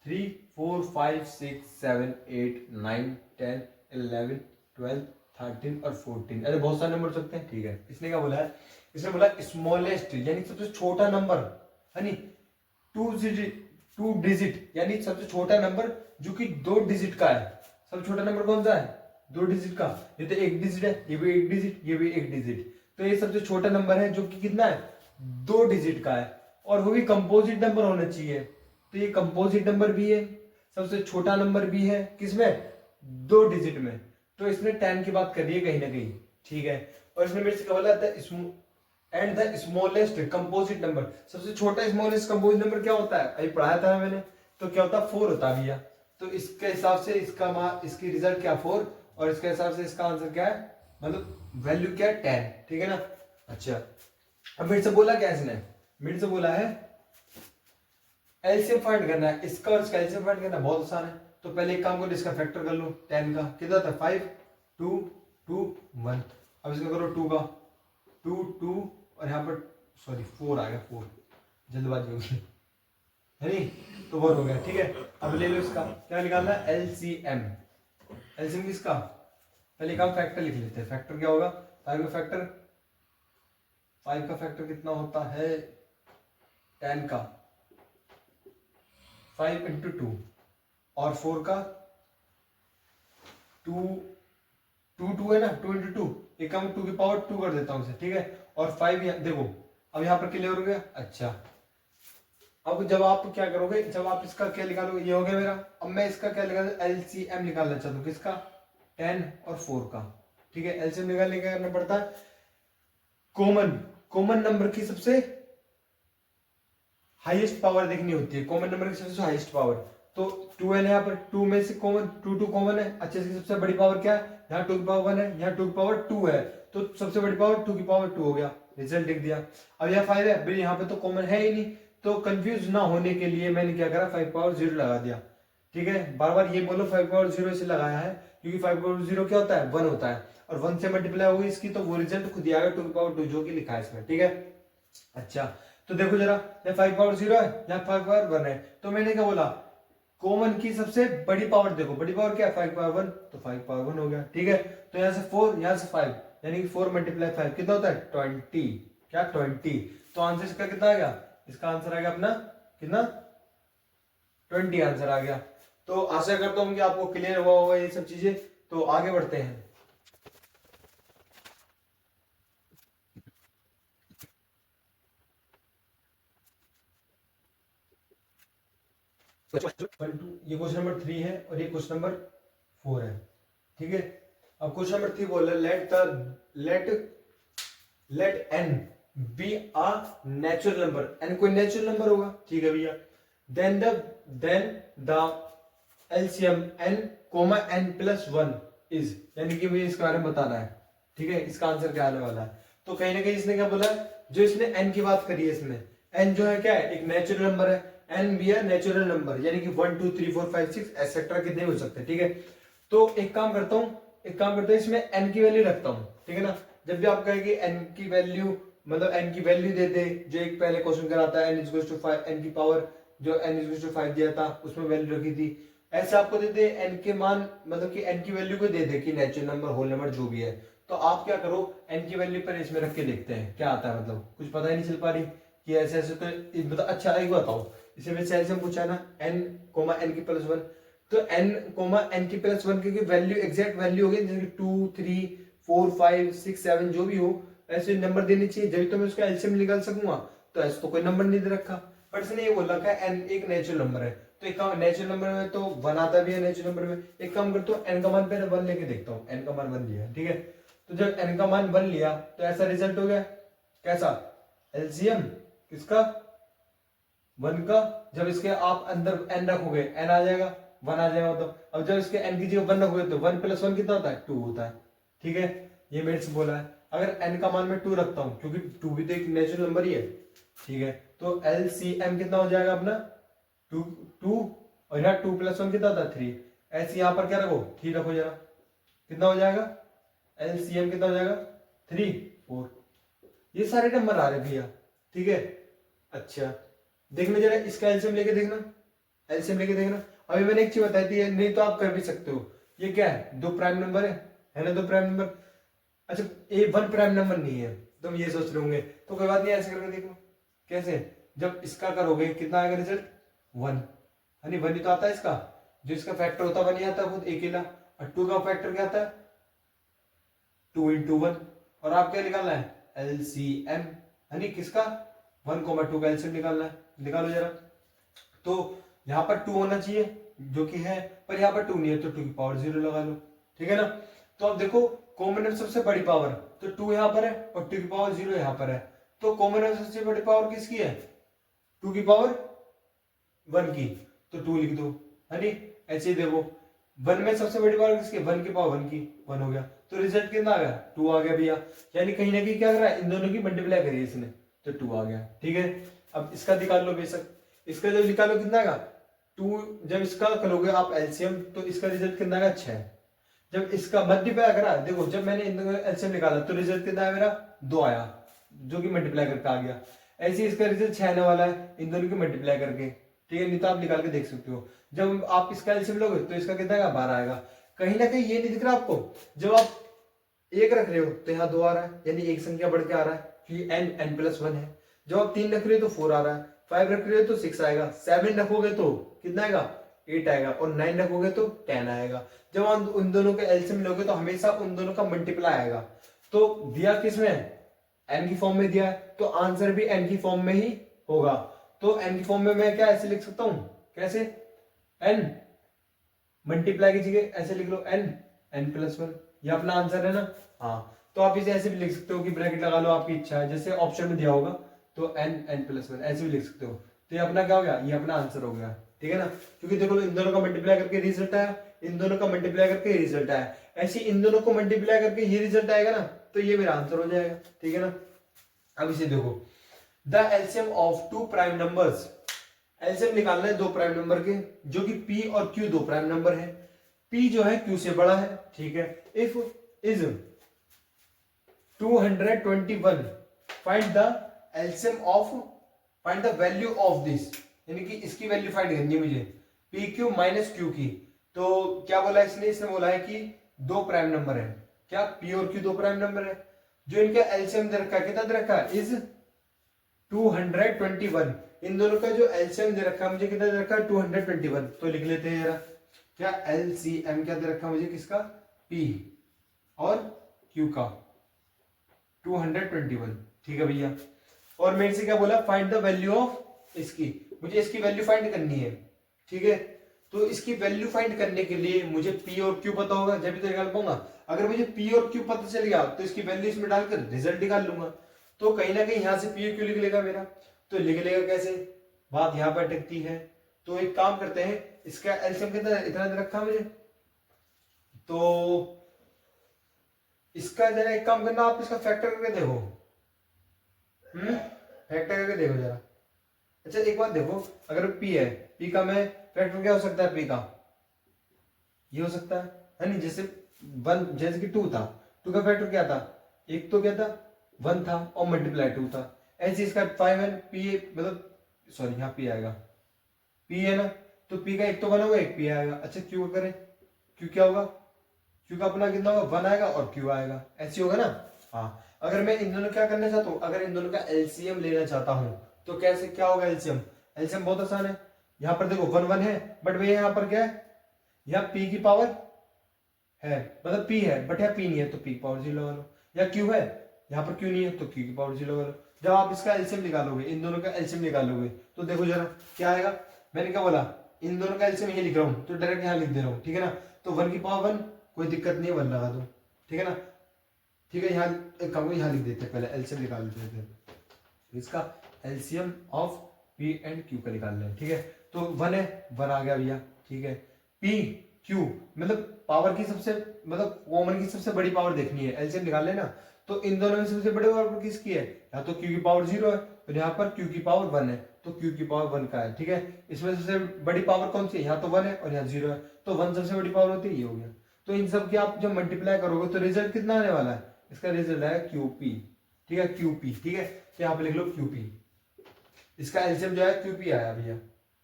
3 4 5 6 7 8 9 10 11 12 13 और 14, अरे बहुत सारे नंबर हो सकते हैं। ठीक है, इसने क्या बोला है? इसने बोला स्मॉलेस्ट यानी सबसे छोटा नंबर है नी, 2 डिजिट यानी सबसे छोटा नंबर जो कि 2 डिजिट का है। सबसे छोटा नंबर कौन सा है? 2 डिजिट का। ये तो 1 डिजिट है, ये भी 1 डिजिट, ये भी 1 डिजिट, तो ये सबसे छोटा नंबर है जो कि कितना है? 2 डिजिट का है, और वो भी कंपोजिट नंबर होना चाहिए, तो ये कंपोजिट नंबर भी है, सबसे छोटा नंबर भी है, किसमें? 2 डिजिट में। तो इसने 10 की बात करी है कहीं ना कहीं। ठीक है, और इसने मेरे से क्या बोला? And the smallest composite number, सबसे छोटा स्मॉलेस्ट कंपोजिट नंबर क्या होता है? अभी पढ़ाया था मैंने, तो क्या होता है? 4 होता है भैया। तो इसके हिसाब से इसकी रिजल्ट क्या 4, और इसके हिसाब से इसका आंसर क्या है, मतलब वैल्यू क्या है? 10। ठीक है ना। अच्छा, अब मेरे से बोला क्या इसने? मेरे से बोला है एलसीएम फाइंड करना है, इसका और इसका एलसीएम फाइंड करना बहुत आसान है। तो पहले एक काम करो, इसका फैक्टर कर लो, 10 का कितना था? 5 2 2 1। अब इसका करो 2 का, 2 2 और यहाँ पर सॉरी 4 आ गया, 4 जल्दबाजी होगी है नहीं, तो 1 हो गया। ठीक है, अब ले लो इसका क्या निकालना है? एलसीएम। एलसीएम किसका? पहले काम फैक्टर लिख लेते हैं। फैक्टर क्या होगा? 5 का फैक्टर कितना होता है? 10 का 5 इंटू 2, और 4 का 2 2 है ना, 2 इंटू 2, एक काम 2 की पावर 2 कर देता हूं इसे। ठीक है, और 5 देखो अब यहाँ पर क्लियर हो गया। अच्छा, अब जब आप क्या करोगे, जब आप इसका क्या निकालोगे? ये हो गया मेरा। अब मैं इसका क्या निकाल, एलसीएम निकालना चाहता हूँ, किसका? 10 और 4 का। ठीक है, एलसीएम निकालने का करना पड़ता है कॉमन नंबर की सबसे हाईएस्ट पावर देखनी होती है, कॉमन नंबर की सबसे हाईएस्ट पावर। तो 2 है यहाँ पर, 2 में से कॉमन 2 कॉमन है। अच्छा, इसकी सबसे बड़ी पावर क्या है? यहाँ 2 की पावर 1 है, यहाँ 2 की पावर 2 है, तो सबसे बड़ी पावर 2 की पावर 2 हो गया, रिजल्ट लिख दिया। अब यहाँ 5 है, भाई यहाँ पे तो कॉमन है ही नहीं, तो कंफ्यूज ना होने के लिए मैंने क्या करा, 5 पावर 0 लगा दिया। ठीक है, बार बार ये बोलो 5 पावर 0 से लगाया है क्योंकि 5 पावर 0 क्या होता है, 1 होता है, और 1 से मल्टीप्लाई होगी इसकी तो वो रिजल्ट खुद ही आएगा 2 की पावर 2 जो कि लिखा है इसमें। ठीक है, अच्छा तो देखो जरा, यहाँ 5 पावर 0 है, यहाँ 5 पावर 1 है, तो मैंने क्या बोला, कॉमन की सबसे बड़ी पावर देखो, बड़ी पावर क्या है, 5 पावर 1, तो 5 पावर 1 हो गया। ठीक है, तो यहाँ से 4, यहाँ से 5, यानी कि 4 मल्टीप्लाई 5 कितना होता है, 20। क्या 20, तो आंसर इसका कितना आ गया, इसका आंसर आ गया अपना कितना, 20 आंसर आ गया। तो आशा करता हूँ कि आपको क्लियर हुआ होगा ये सब चीजें। तो आगे बढ़ते हैं। ये क्वेश्चन नंबर 3 है और ये क्वेश्चन नंबर 4 है। ठीक है, अब क्वेश्चन नंबर 3 बोल रहा है let n be a natural number, n कोई नेचुरल नंबर होगा। ठीक है भैया, then the LCM n comma n plus 1 is, यानी कि मुझे इसके बारे में बताना है। ठीक है, इसका आंसर क्या आने वाला है, तो कहीं ना कहीं इसने क्या बोला है, जो इसने एन की बात करी है, इसमें एन जो है क्या है, एक नेचुरल नंबर है, एन भी है नेचुरल नंबर, यानी कि 1 2 3 4 5 6 एक्सेट्रा कितने हो सकते हैं। ठीक है, तो एक काम करता हूं इसमें एन की वैल्यू रखता हूं। ठीक है ना, जब भी आप कहेंगे एन की वैल्यू, मतलब एन की वैल्यू दे दे, जो एक पहले क्वेश्चन कराता है n is equal to 5, n की पावर जो एन इज इक्वल टू 5 दिया था उसमें वैल्यू रखी थी, ऐसे आपको दे दे एन के मान, मतलब कि एन की वैल्यू को दे दे कि नेचुरल नंबर, होल नंबर जो भी है, तो आप क्या करो, एन की वैल्यू पर इसमें रख के देखते हैं क्या आता है। मतलब कुछ पता ही नहीं चल पा रही कि ऐसे ऐसे, तो मतलब अच्छा एक बताओ, इसे में से पूछा ना एन कोमा एन की प्लस 1, तो एन कोमा एन की प्लस 1 की वैल्यू एग्जैक्ट वैल्यू होगी, जैसे 2 3 4 5 6 7 जो भी हो ऐसे नंबर देने चाहिए, जब तो मैं उसका एलसीएम निकाल सकूंगा। तो ऐसे तो कोई नंबर नहीं दे रखा, बट इसने ये बोल रखा है एन एक नेचुरल नंबर है, तो एक काम, नेचुरल नंबर में तो 1 आता भी है नेचुरल नंबर में, एक काम करता हूँ एन का मान पहले 1 लेके देखता हूँ, एन का मान 1 लिया। ठीक है, तो जब एन का मान 1 लिया तो ऐसा रिजल्ट हो गया, कैसा, एलसीएम किसका, 1 का, जब इसके आप अंदर एन रखोगे एन आ जाएगा, 1 आ जाएगा। तो अब जब इसके एन की जगह 1 रखोगे तो 1 प्लस 1 कितना होता है, 2 होता है। ठीक है, ये मेरे से बोला है, अगर एन का मान मैं 2 रखता हूं, क्योंकि 2 भी तो एक नेचुरल नंबर ही है। ठीक है, तो एलसीएम कितना हो जाएगा अपना 2 2, और यहाँ 2 प्लस 1 कितना होता है 3, ऐसे यहाँ पर क्या रखो 3 रखो जरा, कितना हो जाएगा, एलसीएम कितना हो जाएगा 3 4, ये सारे नंबर आ रहे भैया। ठीक है, अच्छा देखना जरा इसका एलसीएम लेके देखना, एलसीएम लेके देखना। अभी मैंने एक चीज बताई थी, नहीं तो आप कर भी सकते हो, ये क्या है, 2 प्राइम नंबर है ना, 2 प्राइम नंबर, अच्छा ये 1 प्राइम नंबर नहीं है, तुम ये सोच रहे होंगे, तो कोई बात नहीं, ऐसे करके देखो कैसे, जब इसका करोगे कितना आएगा रिजल्ट, 1 है नहीं, 1 ही तो आता है इसका, जो इसका फैक्टर होता है 1 ही आता है खुद अकेला, और 2 का फैक्टर क्या आता है 2 इंटू 1, और आप क्या निकालना है, एलसीएम है नहीं किसका, 1,2 का एलसीएम निकालना है, निकालो जरा। तो यहाँ पर 2 होना चाहिए जो कि है, पर यहाँ पर 2 नहीं है, तो 2 की पावर 0 लगा लो। ठीक है ना, तो अब देखो कॉमन में सबसे बड़ी पावर, तो 2 यहाँ पर है और 2 की पावर 0 यहाँ पर है, तो कॉमन में सबसे बड़ी पावर किसकी है, 2 की पावर 1 की, तो 2 लिख दो, है नहीं, ऐसे ही देखो 1 में सबसे बड़ी पावर किसकी, 1 की पावर 1 की, 1 हो गया, तो रिजल्ट कितना आ गया 2 आ गया भैया, यानी कहीं ना कहीं क्या कर रहा है, इन दोनों की मल्टीप्लाई करी है इसने, तो 2 आ गया। ठीक है, अब इसका निकाल लो बेशक, इसका जब निकालो कितना आएगा 2, जब इसका करोगे आप एलसीएम तो इसका रिजल्ट कितना आएगा 6, जब इसका मल्टीप्लाई करा, देखो जब मैंने इन दोनों एलसीएम निकाला तो रिजल्ट कितना आया मेरा 2 आया, जो कि मल्टीप्लाई करके आ गया, ऐसे इसका रिजल्ट 6 आने वाला है इन दोनों की मल्टीप्लाई करके। ठीक है, नहीं तो आप निकाल के देख सकते हो, जब आप इसका एलसीएम लोगे तो इसका कितना आएगा 12 आएगा। कहीं ना कहीं ये नहीं दिख रहा आपको, जब आप 1 रख रहे हो तो यहाँ 2 आ रहा है, यानी एक संख्या बढ़ के आ रहा है, क्योंकि n प्लस 1 है, जब आप 3 रख रहे हो तो 4 आ रहा है, 5 रख रहे हो तो 6 आएगा, 7 रखोगे तो कितना आएगा 8 आएगा, और 9 रखोगे तो 10 आएगा। जब आप उन दोनों के एलसीएम लोगे तो हमेशा उन दोनों का मल्टीप्लाई आएगा। तो दिया किसमें, एन की फॉर्म में दिया है, तो आंसर भी एन की फॉर्म में ही होगा। तो एन की फॉर्म में मैं क्या ऐसे लिख सकता हूं, कैसे, एन मल्टीप्लाई की जगह ऐसे लिख लो एन प्लस 1, ये अपना आंसर है ना। हाँ, तो आप इसे ऐसे भी लिख सकते हो कि ब्रैकेट लगा लो, आपकी इच्छा है, जैसे ऑप्शन में दिया होगा तो एन प्लस 1 ऐसे भी लिख सकते हो, तो ये अपना क्या हो गया, ये अपना आंसर हो गया। ठीक है ना, क्योंकि देखो इन दोनों का मल्टीप्लाई करके रिजल्ट आया, इन दोनों का मल्टीप्लाई करके रिजल्ट आया, ऐसे इन दोनों को मल्टीप्लाई करके ये रिजल्ट आएगा ना, तो ये मेरा आंसर हो जाएगा। ठीक है ना, अब इसे देखो, the LCM of two prime numbers, LCM निकालना है दो प्राइम नंबर के, जो कि पी और क्यू दो प्राइम नंबर है, पी जो है क्यू से बड़ा है, ठीक है। If is 221, find the LCM of, find the value of this, यानी कि इसकी वैल्यू फाइंड करनी है मुझे, पी क्यू माइनस क्यू की। तो क्या बोला इसने, इसने बोला है कि दो प्राइम नंबर है, क्या पी और क्यू दो प्राइम नंबर है, जो इनका एलसीएम दे रखा है, कितना दे रखा है, इज 221, इन दोनों का जो एलसीएम दे रखा है मुझे, कितना दे रखा है, 221। तो लिख लेते हैं जरा, क्या एलसीएम क्या दे रखा है मुझे, किसका, पी और क्यू का, 221, ठीक है भैया। और मेरे से क्या बोला, फाइंड द वैल्यू ऑफ इसकी, मुझे इसकी वैल्यू फाइंड करनी है, ठीक है। तो इसकी वैल्यू फाइंड करने के लिए मुझे पी और क्यू पता होगा, जब भी तो निकाल पाऊंगा। अगर मुझे पी और क्यू पता चल गया तो इसकी वैल्यू इसमें डालकर रिजल्ट निकाल लूंगा। तो कहीं ना कहीं यहां से पी और क्यू लिख लेगा मेरा, तो लिख लेगा कैसे, बात यहां पर अटकती है। तो एक काम करते हैं, इसका एलसीएम कितना, इतना दे रखा मुझे, तो इसका जरा एक काम करना, आप इसका फैक्टर करके देखो, फैक्टर करके देखो जरा। अच्छा एक बात देखो, अगर पी है, पी का मैं फैक्टर क्या हो सकता है, पी का ये हो सकता है नहीं, जैसे वन, जैसे कि टू था, टू का फैक्टर क्या था, एक तो क्या था, वन था और मल्टीप्लाई टू था। ऐसे इसका फाइव है, पी मतलब सॉरी यहाँ पी आएगा, पी है ना, तो पी का एक तो वन होगा, एक पी आएगा। अच्छा क्यू का करें, क्यू क्या होगा, क्यू का अपना कितना होगा, वन आएगा और क्यू आएगा, ऐसे होगा ना। हाँ, अगर मैं इन दोनों क्या करना चाहता हूँ, अगर इन दोनों का एलसीएम लेना चाहता हूँ, तो कैसे क्या होगा एलसीएम, एलसीएम बहुत आसान है। यहाँ पर देखो वन वन है, बट भैया यहाँ पर क्या है, यहाँ पी की पावर है, मतलब पी है बट यहाँ पी नहीं है, तो पी की पावर 0 लगा लो, या क्यू है, यहाँ पर क्यू नहीं है तो क्यू की पावर 0 लगा लो। जब आप इसका एलसीएम निकालोगे, इन दोनों का एलसीएम निकालोगे, तो देखो जरा क्या आएगा, मैंने क्या बोला, इन दोनों का एलसीएम ये लिख रहा हूँ, तो डायरेक्ट यहाँ लिख दे रहा हूँ, ठीक है ना। तो वन की पावर वन, कोई दिक्कत नहीं है, वन लगा दो, ठीक है ना। ठीक है, यहाँ एक काम को यहाँ लिख देते हैं, पहले एलसीएम निकाल देते हैं, इसका LCM of P and Q का निकाल लें, ठीक है। तो वन है, वन आ गया भैया, ठीक है। पी क्यू मतलब पावर की सबसे, मतलब कॉमन की सबसे बड़ी पावर देखनी है, एलसीएम निकाल लेना। तो इन दोनों में सबसे बड़ी पावर किसकी है, या तो क्यू की पावर 0 है, और यहाँ पर क्यू की पावर 1 है, तो क्यू की पावर 1 का है, ठीक है। इसमें सबसे बड़ी पावर कौन सी है, यहाँ तो 1 है और यहाँ 0 है, तो 1 सबसे बड़ी पावर होती है, ये हो गया। तो इन सब की आप जब मल्टीप्लाई करोगे तो रिजल्ट कितना आने वाला है, इसका रिजल्ट है क्यूपी, ठीक है, क्यूपी, ठीक है। तो यहाँ पे लिख लो क्यूपी, इसका एलसीएम जो है क्यूपी आया भैया,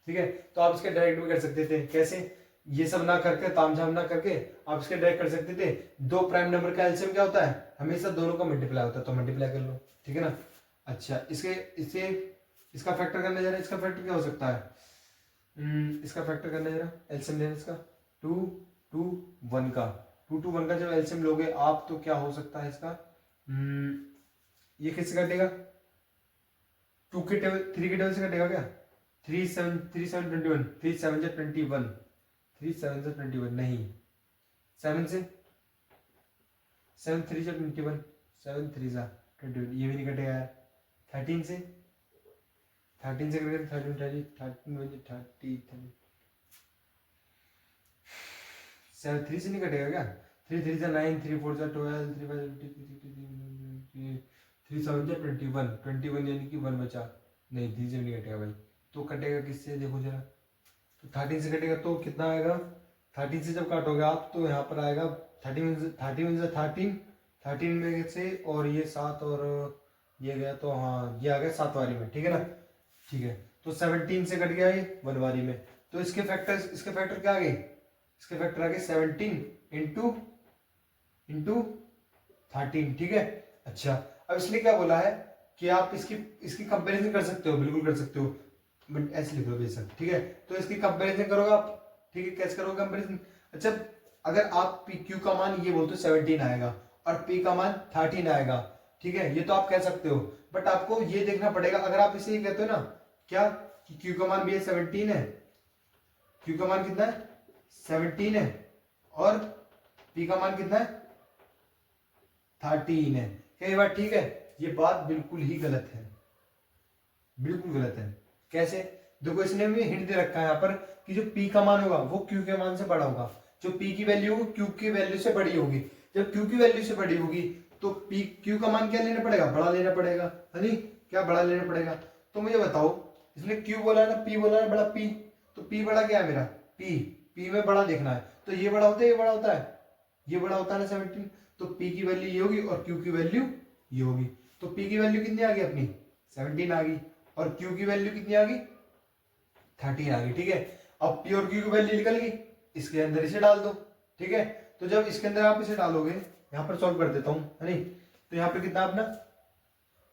ठीक है। तो आप इसके डायरेक्ट भी कर सकते थे, कैसे, ये सब ना करके, तामझाम ना करके आप इसके डायरेक्ट कर सकते थे। दो प्राइम नंबर का एलसीएम क्या होता है, हमेशा दोनों का मल्टीप्लाई होता है, तो मल्टीप्लाई कर लो, ठीक है ना। अच्छा इसके इससे इसका फैक्टर करने जा रहा है, इसका फैक्टर क्या हो सकता है, इसका फैक्टर करने जा रहा है, एलसीएम लेना इसका 2 2 1 का, 2 2 1 का जब एलसीएम लोगे आप, तो क्या हो सकता है इसका, ये किससे कटेगा, 2 के टेबल 3 के टेबल से कटेगा क्या, 3 7 3 7 21, 3 7 से 21, 3 7 से 21 नहीं, 7 से 7 3 से 21, 7 3 से 21, ये भी नहीं कटेगा यार। 13 से करेंगे, 13 30 13 बजे 30 7 3 से नहीं कटेगा क्या, 3 3 से 9, 3 4 से 12, 3 5 3 7 से 21, 21 यानी कि 1 बचा, नहीं 3 से नहीं कटेगा भाई, तो कटेगा किससे, देखो जरा, तो 13 से कटेगा तो कितना आएगा, 13 से जब काटोगे आप तो यहाँ पर आएगा 13 से 13 में से, और ये 7 और ये गया, तो हाँ ये आ गया 7 वारी में, ठीक है ना, ठीक है। तो 17 से कट गया ये 1 वारी में, तो इसके फैक्टर क्या आ गए, इसके फैक्टर आ गए 17 इंटू 13, ठीक है। अच्छा अब इसने क्या बोला है कि आप इसकी कंपैरिजन कर सकते हो, बिल्कुल कर सकते हो, बट ऐसे लिख लो बेशक, ठीक है। तो इसकी कंपैरिजन करोगे आप, ठीक है, कैसे करोगे कंपैरिजन। अच्छा अगर आप पी क्यू का मान ये बोलते हो 17 आएगा और पी का मान 13 आएगा, ठीक है, ये तो आप कह सकते हो, बट आपको ये देखना पड़ेगा, अगर आप इसे ये कहते हो ना क्या कि क्यू का मान भी है 17 है, क्यू का मान कितना है 17 है, और पी का मान कितना है 13 है, क्या ये बात ठीक है, ये बात बिल्कुल ही गलत है, बिल्कुल गलत है। कैसे, देखो इसने भी हिंट दे रखा है यहाँ पर कि जो पी का मान होगा वो क्यू के मान से बड़ा होगा, जो पी की वैल्यू होगी क्यू की वैल्यू से बड़ी होगी, जब क्यू की वैल्यू से बड़ी होगी तो पी क्यू का मान क्या लेना पड़ेगा, बड़ा लेना पड़ेगा, है नहीं। क्या बड़ा लेना पड़ेगा। तो मुझे बताओ, इसने क्यू बोला ना, पी बोला ना, बड़ा पी, तो पी बड़ा क्या है मेरा, पी, पी में बड़ा देखना है, तो ये बड़ा होता है, ये बड़ा होता है, ये बड़ा होता है ना 17, तो पी की वैल्यू ये होगी और क्यू की वैल्यू ये होगी। तो पी की वैल्यू कितनी आ गई अपनी 17 आ गई, और क्यू की वैल्यू कितनी आ गई 13 आ गई। ठीक है, अब पी और क्यू की वैल्यू निकल गई, इसके अंदर इसे डाल दो। ठीक है, तो जब इसके अंदर आप इसे डालोगे, यहां पर सॉल्व कर देता हूं, है नहीं, तो यहाँ पे कितना अपना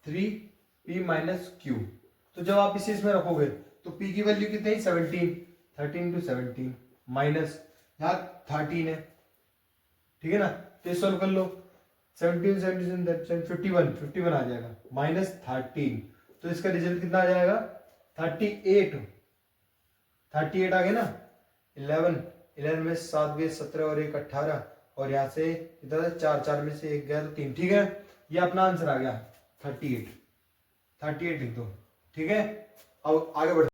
3p माइनस क्यू। तो जब आप इसे इसमें रखोगे तो p की वैल्यू कितनी है 17, 13 into 17 माइनस यहाँ 13 है। ठीक है ना, तो ये सॉल्व कर लो, 17 17 51 51 आ जाएगा माइनस 13, तो इसका रिजल्ट कितना आ जाएगा 38, 38 आ गया ना। 11 11 में 7 गए 17 और 1 18, और यहाँ से इधर 4 4 में से 1 गया तो 3। ठीक है, ये अपना आंसर आ गया 38, 38 लिख दो। ठीक है, अब आगे बढ़,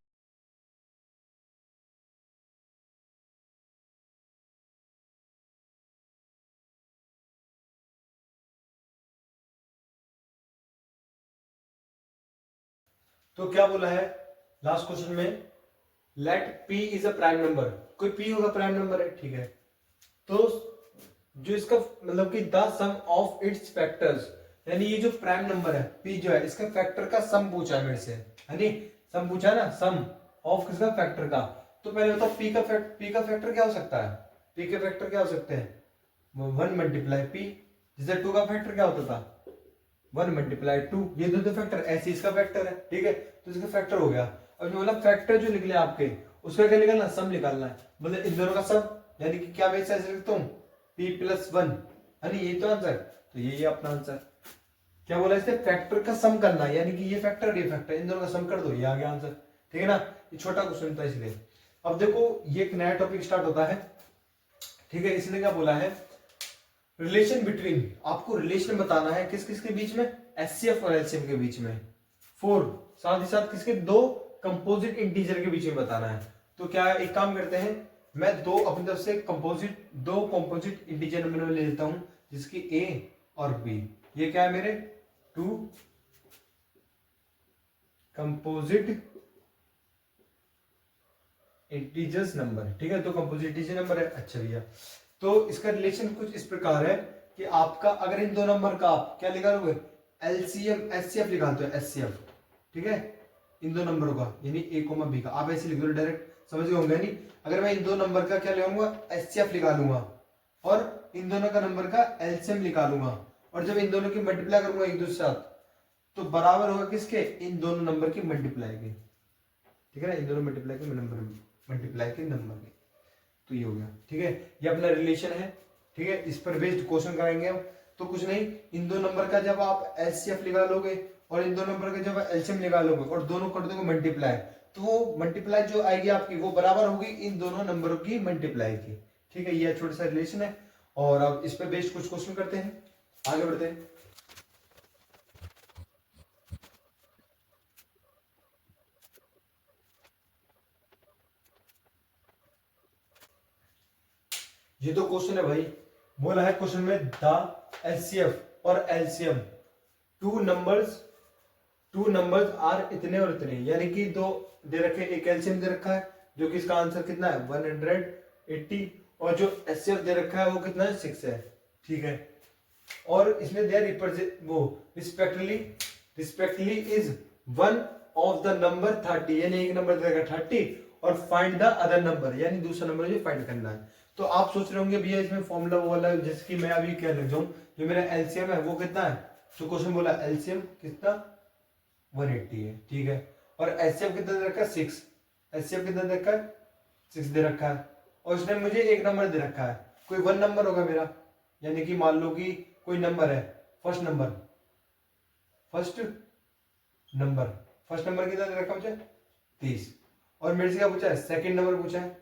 तो क्या बोला है लास्ट क्वेश्चन में, let p is a prime number, कोई p होगा प्राइम नंबर है। ठीक है, तो जो इसका मतलब कि the sum of its factors, यानी ये जो प्राइम नंबर है p जो है, इसका फैक्टर का सम पूछा है मेरे से, है नहीं, सम पूछा है ना, सम ऑफ किसका फैक्टर का। तो पहले बताओ p का फैक्टर क्या हो सकता है, p के फैक्टर क्या हो सकते हैं 1 मल्टीप्लाई p, जैसे 2 का फैक्टर क्या होता था 1 मल्टीप्लाई 2, ये दो फैक्टर, ऐसे इसका फैक्टर है। ठीक है, तो इसका फैक्टर हो गया। अब जो मतलब फैक्टर जो निकले आपके, उसका क्या निकलना, सम निकालना है, मतलब इन दोनों का सम, यानी कि क्या मैं ऐसे लिखता हूँ p प्लस 1, है नहीं, ये तो आंसर, तो ये अपना आंसर। क्या बोला इसने, फैक्टर का सम करना है, यानी कि ये फैक्टर ये फैक्टर, इन दोनों का सम कर दो, ये आ गया आंसर। ठीक है ना, ये छोटा क्वेश्चन था इसलिए। अब देखो ये एक नया टॉपिक स्टार्ट होता है। ठीक है, इसने क्या बोला है, रिलेशन बिटवीन, आपको रिलेशन बताना है किस किस के बीच में, एचसीएफ और एलसीएम के बीच में, फोर, साथ ही साथ किसके, दो कंपोजिट इंटीजर के बीच में बताना है। तो क्या एक काम करते हैं, मैं दो अपनी तरफ से दो कंपोजिट इंटीजर नंबर ले लेता हूं, जिसकी ए और बी, ये क्या है मेरे टू कंपोजिट इंटीजर्स नंबर। ठीक है, तो कंपोजिट इंटीजर नंबर है। अच्छा भैया, तो इसका रिलेशन कुछ इस प्रकार है कि आपका अगर इन दो नंबर का आप क्या निकालोगे, एलसीएम एचसीएफ निकालते हो, एचसीएफ। ठीक है, इन दो नंबरों का, यानी ए कोमा बी का, आप ऐसे लिख दो डायरेक्ट, समझ गए होंगे नहीं। अगर मैं इन दो नंबर का क्या लेगा एचसीएफ निकालूंगा, और इन दोनों का नंबर का एलसीएम निकालूंगा, और जब इन दोनों की मल्टीप्लाई करूंगा एक दूसरे साथ, तो बराबर होगा किसके, इन दोनों नंबर की मल्टीप्लाई के। ठीक है ना, इन दोनों मल्टीप्लाई के नंबर, मल्टीप्लाई के नंबर के, तो ये हो गया। ठीक है, ये अपना रिलेशन है। ठीक है, इस पर बेस्ड क्वेश्चन कराएंगे हम। तो कुछ नहीं, इन दो नंबर का जब आप एचसीएफ निकालोगे और इन दो नंबर का जब एलसीएम निकालोगे और दोनों कर दोगे मल्टीप्लाई, तो वो मल्टीप्लाई जो आएगी आपकी वो बराबर होगी इन दोनों नंबरों की मल्टीप्लाई की। ठीक है, ये छोटा सा रिलेशन है। और अब इस पर बेस्ड कुछ क्वेश्चन करते हैं, आगे बढ़ते हैं। ये तो क्वेश्चन है भाई, बोला है क्वेश्चन में द एचसीएफ और एलसीएम टू नंबर्स आर इतने और इतने, यानी कि दो दे रखे, एक एलसीएम दे रखा है जो कि इसका आंसर कितना है 180, और जो एचसीएफ दे रखा है वो कितना है 6 है। ठीक है, और इसमें दे रिप्रेजेंट वो respectively is one of the number 30, यानी एक नंबर दे रखा 30, और फाइंड द अदर नंबर, यानी दूसरा नंबर जो फाइंड करना है। तो आप सोच रहे होंगे भैया इसमें फॉर्मूला वो वाला, जैसे कि मैं अभी क्या लग जाऊं, जो मेरा एलसीएम है वो कितना है, तो क्वेश्चन बोला एलसीएम कितना 180 है। ठीक है, और एचसीएफ कितना दे रखा है 6, एचसीएफ कितना दे रखा है 6 दे रखा है, और इसने मुझे एक नंबर दे रखा है, कोई वन नंबर होगा मेरा, यानी कि मान लो कि कोई नंबर है, फर्स्ट नंबर कितना दे रखा मुझे 30, और मेरे से क्या पूछा है सेकंड नंबर पूछा है,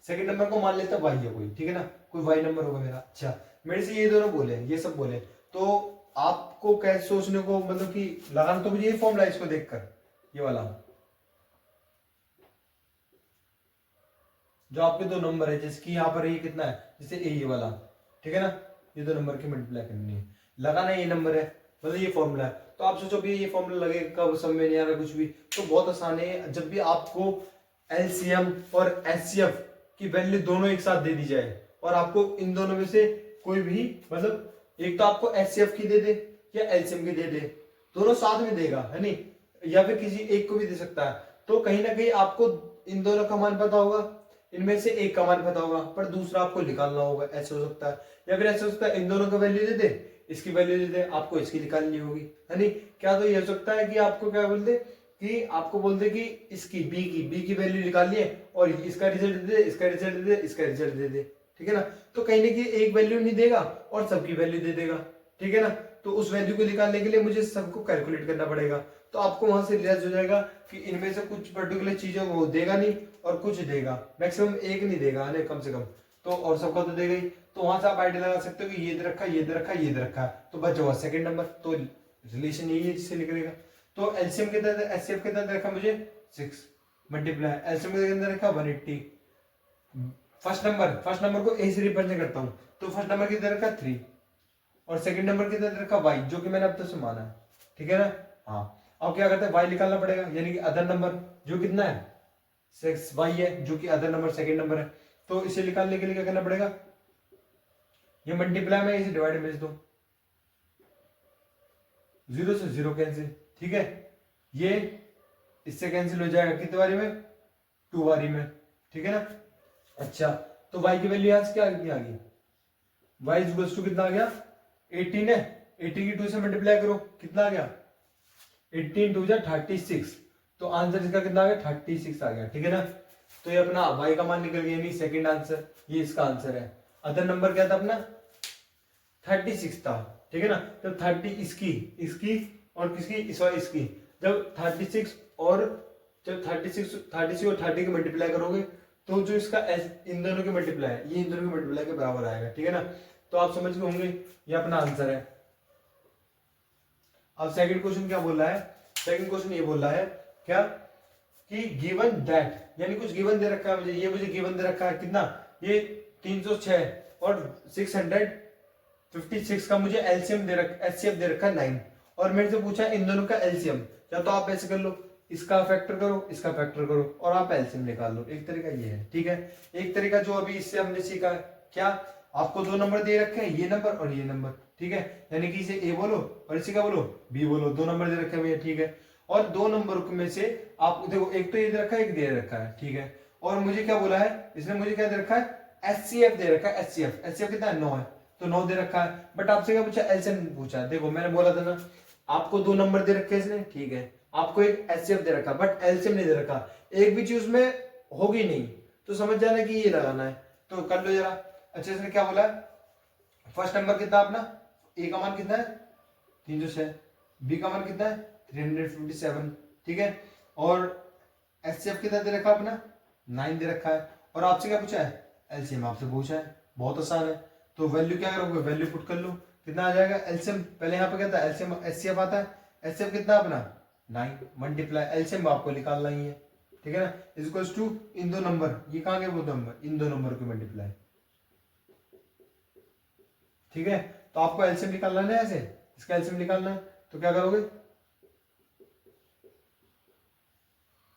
सेकंड नंबर को मान लेता वाई है कोई, ठीक है ना, कोई वाई नंबर होगा मेरा। अच्छा, मेरे से ये दोनों बोले, ये सब बोले, तो आपको कैसे सोचने को, मतलब कि लगाना तो मुझे ये फॉर्मूला इसको देखकर, ये वाला जो आपके दो नंबर है, जिसकी यहाँ पर ये कितना है, जैसे ये वाला, ठीक है ना, ये दो नंबर की मल्टीप्लाई करनी है, लगाना ये नंबर है, मतलब ये फॉर्मूला है। तो आप सोचो भी ये फॉर्मूला लगेगा कब, समझ में नहीं आ रहा कुछ भी, तो बहुत आसान है। जब भी आपको एलसीएम और एचसीएफ की वैल्यू दोनों एक साथ दे दी जाए और आपको इन दोनों में से कोई भी, मतलब एक तो आपको एचसीएफ की दे दे या एलसीएम की दे दे, दोनों साथ में देगा है नहीं, या फिर किसी एक को भी दे सकता है, तो कहीं ना कहीं आपको इन दोनों का मान पता होगा, इनमें से एक का मान पता होगा पर दूसरा आपको निकालना होगा, ऐसे हो सकता है। या फिर ऐसे हो सकता है इन दोनों का वैल्यू दे दे, इसकी वैल्यू दे दे, आपको इसकी निकालनी होगी है नहीं। क्या तो ये हो सकता है कि आपको क्या बोल दे कि आपको बोल दे कि इसकी बी की वैल्यू निकालनी है और इसका रिजल्ट दे दे, इसका रिजल्ट दे दे, इसका रिजल्ट दे दे, ठीक है ना। तो कहीं ना कहीं एक वैल्यू नहीं देगा और सबकी वैल्यू दे देगा, ठीक है ना। तो उस वैल्यू को निकालने के लिए मुझे सबको कैलकुलेट करना पड़ेगा। तो आपको वहां से रियलाइज हो जाएगा कि इनमें से कुछ पर्टिकुलर चीजों को देगा नहीं और कुछ देगा, मैक्सिमम एक नहीं देगा है कम से कम, तो और सबका तो देगा ही। तो वहां से आप आइडिया लगा सकते हो कि ये दे रखा, ये दे रखा, ये दे रखा है, तो बचा हुआ सेकंड नंबर, तो रिलेशन यही है जिससे निकलेगा। तो एलसीएम के अंदर एचसीएफ के अंदर रखा मुझे 6 मल्टीप्लाई एलसीएम के अंदर रखा 180। फर्स्ट नंबर को ए से रिप्रेजेंट करता हूं, तो फर्स्ट नंबर के अंदर रखा 3 और सेकंड नंबर के अंदर रखा y, जो कि मैंने अब तक से माना है, ठीक है ना। हाँ, अब क्या करते हैं, y निकालना पड़ेगा, यानी कि अदर नंबर जो कितना है 6y है, जो कि अदर नंबर सेकंड नंबर है। तो इसे निकालने के लिए क्या करना पड़ेगा, ये मल्टीप्लाई में इसे डिवाइड में दो, 0 से 0 कैंसिल, ठीक है। ये इससे कैंसिल हो जाएगा कितने बारी में, 2 बारी में, ठीक है ना। अच्छा, तो y की वैल्यू यहां से क्या कितनी आ गई, y इक्वल्स टू कितना आ गया 18 है, 18 की 2 से मल्टीप्लाई करो कितना आ गया 18 2 जा 36, तो आंसर इसका कितना आ गया 36 आ गया, ठीक है ना। तो ये अपना y का मान निकल गया, यानी सेकंड आंसर, ये इसका आंसर है। अदर नंबर क्या था अपना 36 था, ठीक है ना। तो 30 इसकी और किसकी, इसकी, जब 36 और जब 36 और 30 के मल्टीप्लाई करोगे तो जो इसका इन दोनों के मल्टीप्लाई है, ये इन दोनों के मल्टीप्लाई के बराबर आएगा, ठीक है ना। तो आप समझ गए होंगे ये अपना आंसर है। अब सेकंड क्वेश्चन क्या बोल रहा है, सेकंड क्वेश्चन ये बोल रहा है क्या कि गिवन दैट, यानी कुछ गिवन दे रखा है मुझे, ये मुझे गिवन दे रखा है कितना, ये 306 और 656 का मुझे एलसीएम दे रखा, एचसीएफ दे रखा है 9, और मेरे से पूछा है इन दोनों का एलसीएम। या तो आप ऐसे कर लो, इसका फैक्टर करो, इसका फैक्टर करो और आप एलसीएम निकाल लो, एक तरीका ये है, ठीक है। एक तरीका जो अभी इससे हमने सीखा है, क्या आपको दो नंबर दे रखे हैं, ये नंबर और ये नंबर, ठीक है, यानी कि इसे ए बोलो और इसी का बोलो बी बोलो, दो नंबर दे रखे हैं, ठीक है। और दो नंबर में से आप देखो, एक तो ये दे रखा है, एक दे रखा है, ठीक है। और मुझे क्या बोला है इसने, मुझे क्या दे रखा है एचसीएफ दे रखा है, एचसीएफ कितना है 9 है, तो 9 दे रखा है। बट आपसे क्या पूछा, एलसीएम पूछा। देखो मैंने बोला था ना, आपको दो नंबर दे रखे हैं इसने, ठीक है, आपको एक एचसीएफ दे रखा बट एलसीएम नहीं दे रखा, एक भी चीज में होगी नहीं, तो समझ जाना कि ये लगाना है, तो कर लो जरा। अच्छा, इसने क्या बोला है, फर्स्ट नंबर कितना अपना, ए का मान कितना है 306, बी का मान कितना है 357, ठीक है। और एचसीएफ कितना दे रखा अपना 9 दे रखा है, और आपसे क्या पूछा है एलसीएम आपसे पूछा है, बहुत आसान है। तो वैल्यू क्या करोगे, वैल्यू पुट कर लो, कितना आ जाएगा एलसीएम, पहले यहाँ पे क्या था एलसीएम, एचसीएफ आता है, एचसीएफ कितना अपना 9 मल्टीप्लाई एलसीएम आपको निकालना ही है, ठीक है ना, इक्वल्स टू इन दो नंबर, ये कहाँ गए वो दो नंबर, इन दो नंबर को मल्टीप्लाई, ठीक है। तो आपको एलसीएम निकालना है, ऐसे इसका एलसीएम निकालना है, तो क्या करोगे,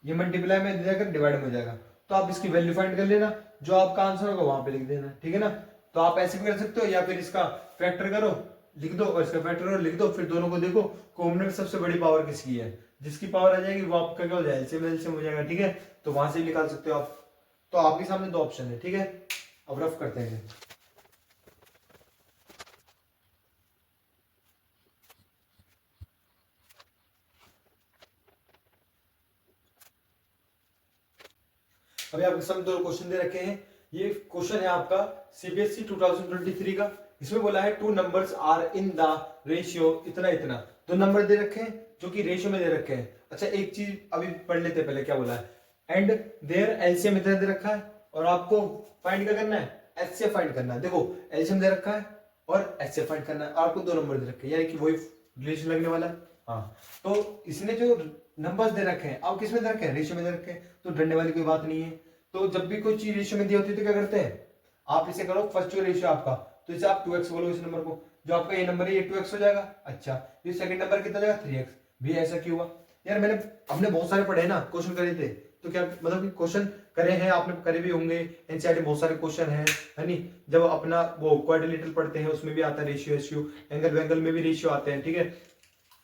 ये मल्टीप्लाई में देकर डिवाइड में हो जाएगा, तो आप इसकी वैल्यू फाइंड कर लेना, जो आपका आंसर होगा वहां पे लिख देना, ठीक है ना। तो आप ऐसे भी कर सकते हो, या फिर इसका फैक्टर करो लिख दो और इसका फैक्टर करो लिख दो, फिर दोनों को देखो कॉमन में सबसे बड़ी पावर किसकी है, जिसकी पावर आ जाएगी वो आपका क्या हो जाएगा एलसीएम हो जाएगा, ठीक है। तो वहां से निकाल सकते हो आप। तो आपके सामने दो ऑप्शन है, ठीक है। अब रफ करते हैं। अभी आपके सामने दो क्वेश्चन दे रखे हैं। ये क्वेश्चन है आपका सीबीएसई 2023 का। इसमें बोला है two numbers are in the ratio इतना इतना, दो नंबर दे रखे हैं जो कि रेशियो में दे रखे हैं। अच्छा, एक चीज अभी पढ़ लेते हैं पहले, क्या बोला है, एंड देयर एलसीएम इतना दे रखा है और आपको फाइंड क्या करना है, एचसीएफ फाइंड करना है। देखो एलसीएम दे रखा है और एचसीएफ फाइंड करना है, आपको दो नंबर दे रखे हैं, यानी कि वही रिलेशन लगने वाला है। हाँ, तो इसने जो नंबर्स दे रखे हैं, आप किसमें दे रखे हैं, रेशियो में दे रखे हैं, तो डरने वाली कोई बात नहीं है। तो जब भी कोई चीज रेशियो में दी होती है तो क्या करते हैं, आप इसे करो फर्स्ट जो रेशियो आपका, तो इसे आप 2x बोलो इस नंबर को, जो आपका ये नंबर है ये 2x हो जाएगा। अच्छा, ये सेकंड नंबर कितना हो जाएगा 3x। भी ऐसा क्यों हुआ यार? हमने बहुत सारे पढ़े ना, क्वेश्चन करे थे, तो क्या मतलब कि क्वेश्चन करे हैं, आपने करे भी होंगे, एनसीईआरटी बहुत सारे क्वेश्चन है नहीं? जब अपना वो क्वाड्रिलेटरल पढ़ते हैं उसमें भी आता है रेशियो, रेशियो एंगल वेंगल में भी रेशियो आते हैं, ठीक है?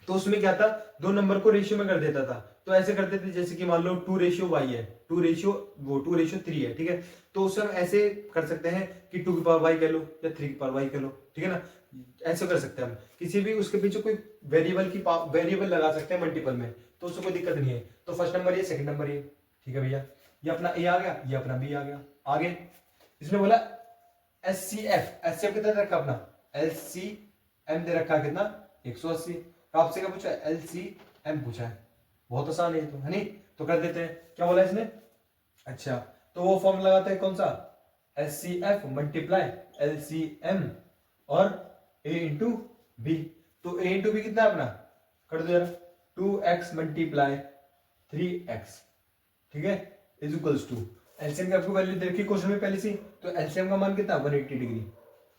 तो उसमें क्या था, दो नंबर को रेशियो में कर देता था। तो ऐसे करते थे जैसे कि मान लो 2:y है, 2:3 है, ठीक है? तो उससे हम ऐसे कर सकते हैं कि 2 की पावर y कह लो या 3 की पावर y कह लो, ठीक है ना? ऐसे कर सकते हैं हम, किसी भी उसके पीछे कोई वेरिएबल लगा सकते हैं मल्टीपल में, तो उससे कोई दिक्कत नहीं है। तो फर्स्ट नंबर ये, सेकंड नंबर ये, ठीक है भैया? ये अपना ए आ गया, ये अपना बी आ गया। आगे इसने बोला एचसीएफ कितना दे रखा अपना, एलसीएम दे रखा है कितना, 180। तो आपसे क्या पूछा है, एलसीएम पूछा है। बहुत आसान है तो, है नहीं? तो कर देते हैं। क्या बोला इसने? अच्छा, तो वो फॉर्म लगाते हैं कौन सा, एचसीएफ मल्टीप्लाई एलसीएम और ए इंटू बी। तो ए इंटू बी कितना है अपना, कर दो जरा, 2x मल्टीप्लाई 3x, ठीक है, इज इक्वल्स टू, एलसीएम की आपको वैल्यू देखी क्वेश्चन में पहले से, तो एलसीएम का मान कितना 180 डिग्री,